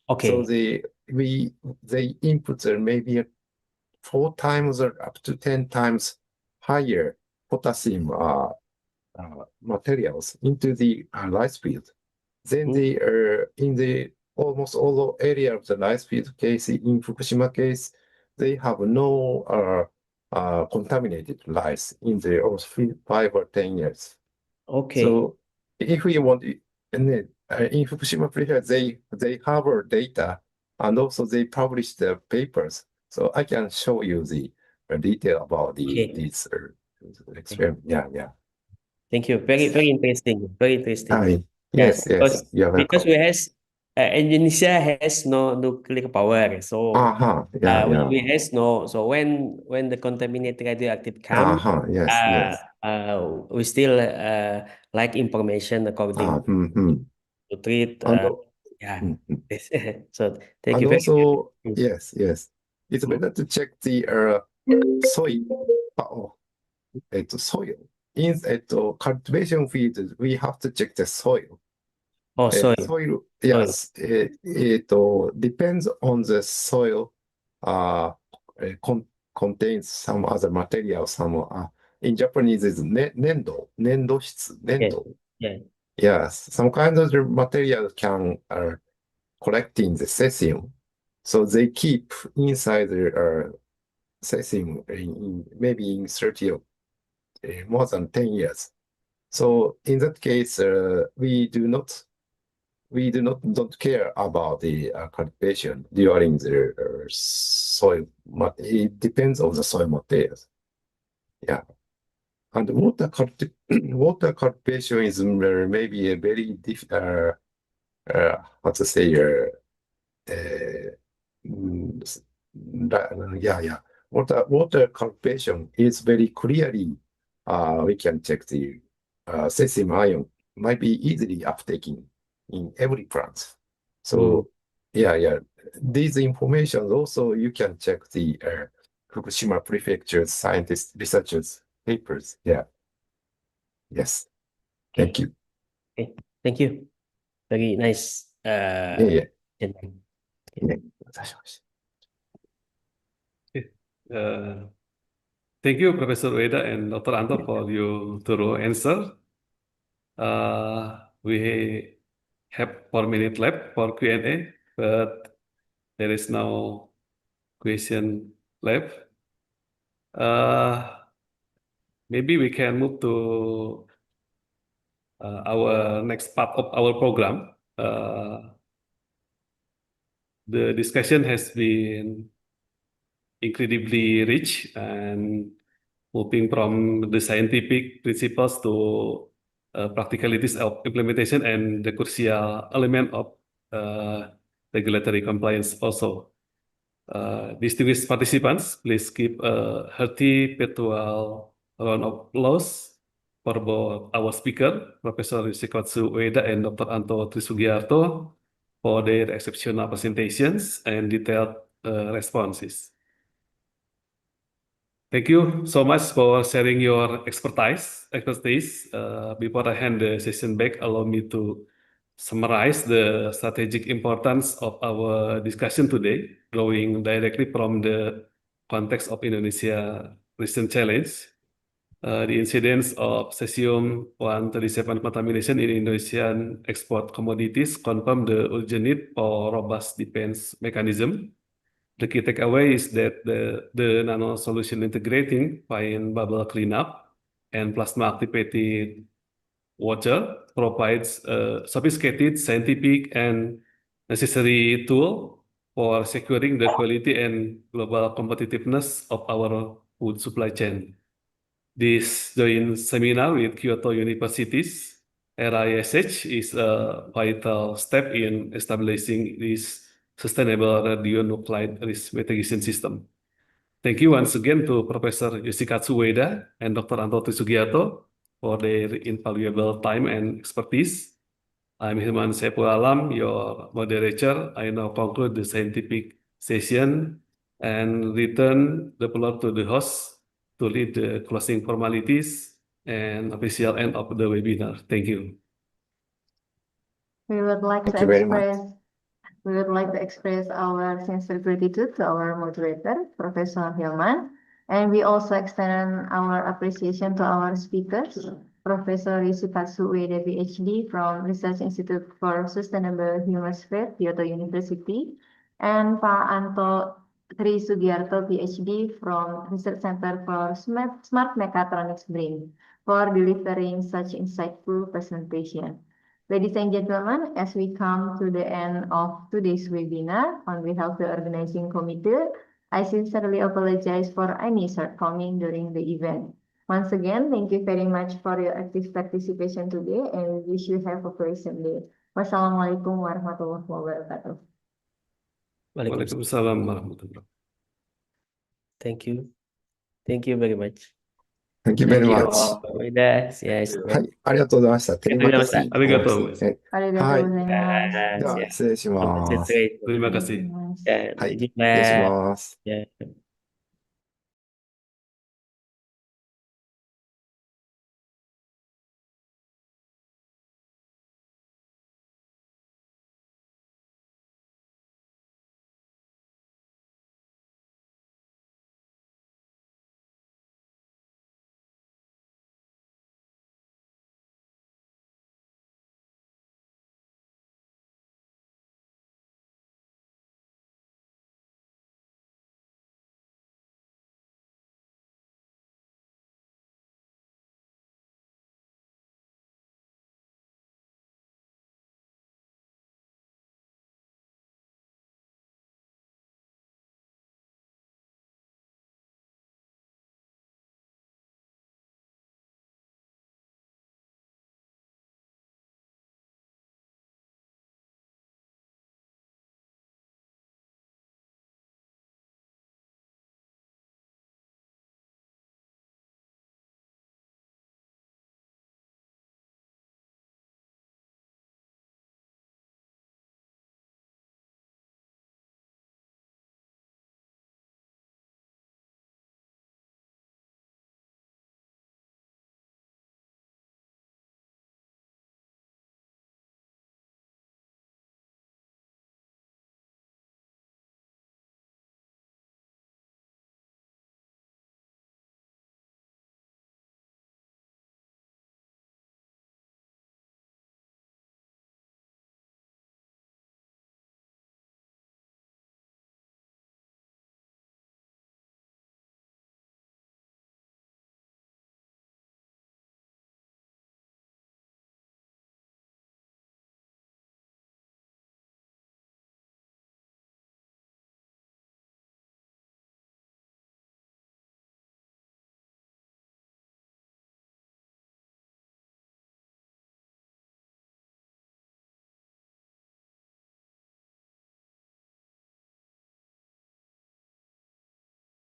Okay. So they input maybe 4 times or up to 10 times higher potassium materials into the rice field. Then they are in the almost all area of the rice field case. In Fukushima case, they have no contaminated rice in the almost 5 or 10 years. Okay. So if we want, and then in Fukushima Prefecture, they have our data, and also they publish the papers. So I can show you the detail about these experiment. Yeah. Thank you. Very interesting. Very interesting. I mean, yes. You're Because welcome. Indonesia has no nuclear power, so we has no. So when the contaminated radioactive come, Yes. we still like information according to treat. Yeah. So thank And you very also, much. yes, it's better to check the soil. Soil. In cultivation field, we have to check the soil. Soil. Soil, yes, it depends on the soil. Contains some other material. In Japanese is nendo. Yeah. Yes, some kind of the material can collecting the cesium, so they keep inside the cesium maybe in 30 more than 10 years. So in that case, we don't care about the cultivation during the soil. It depends on the soil materials. Yeah, and water cultivation is maybe a very how to say water cultivation is very clearly we can check the cesium ion might be easily uptaken in every plant. So these information also you can check the Fukushima Prefecture's scientists researchers papers. Yes. Thank you. Okay. Thank you. Very nice. Thank you, Professor Ueda and Dr. Anto, for your thorough answer. We have 4 minutes left for Q&A, but there is no question left. Maybe we can move to our next part of our program. The discussion has been incredibly rich, and moving from the scientific principles to practicalities of implementation and the crucial element of regulatory compliance also. Distinguished participants, please give a hearty virtual round of applause for both our speaker, Professor Yoshikatsu Ueda and Dr. Anto Trisugiarto, for their exceptional presentations and detailed responses. Thank you so much for sharing your expertise. Before I hand the session back, allow me to summarize the strategic importance of our discussion today, drawing directly from the context of Indonesia recent challenge. The incidence of Cesium-137 contamination in Indonesian export commodities confirm the urgent need for robust defense mechanism. The key takeaway is that the Nano-Solution integrating Finebubble cleanup and plasma-activated water provides a sophisticated scientific and necessary tool for securing the quality and global competitiveness of our food supply chain. This joint seminar with Kyoto University's RISH is a vital step in establishing this sustainable radionuclide risk mitigation system. Thank you once again to Professor Yoshikatsu Ueda and Dr. Anto Trisugiarto for their invaluable time and expertise. I'm Hilman Saiful Alam, your moderator. I now conclude the scientific session and return the floor to the host to lead the closing formalities and official end of the webinar. Thank you. We would like Thank to you very much. express our sincere gratitude to our moderator, Professor Hilman, and we also extend our appreciation to our speakers, Professor Yoshikatsu Ueda, PhD from Research Institute for Sustainable Humosphere, Kyoto University, and Pak Anto Trisugiarto, PhD from Research Center for Smart Mechatronics BRIN, for delivering such insightful presentation. Ladies and gentlemen, as we come to the end of today's webinar, on behalf of the organizing committee, I sincerely apologize for any shortcoming during the event. Once again, thank you very much for your active participation today, and we wish you have a pleasant day. Wassalamualaikum warahmatullahi wabarakatuh. Waalaikumsalam warahmatullahi. Thank you. Thank you very much. Thank you very Thank you much. all. Ueda, yes. はい、ありがとうございました。テレマカシありがとうございます。はい、ありがとうございます。では失礼します。 Concentrate. Terima kasih. Ya, はい、 izin, 失礼し Mas. ます。 Ya.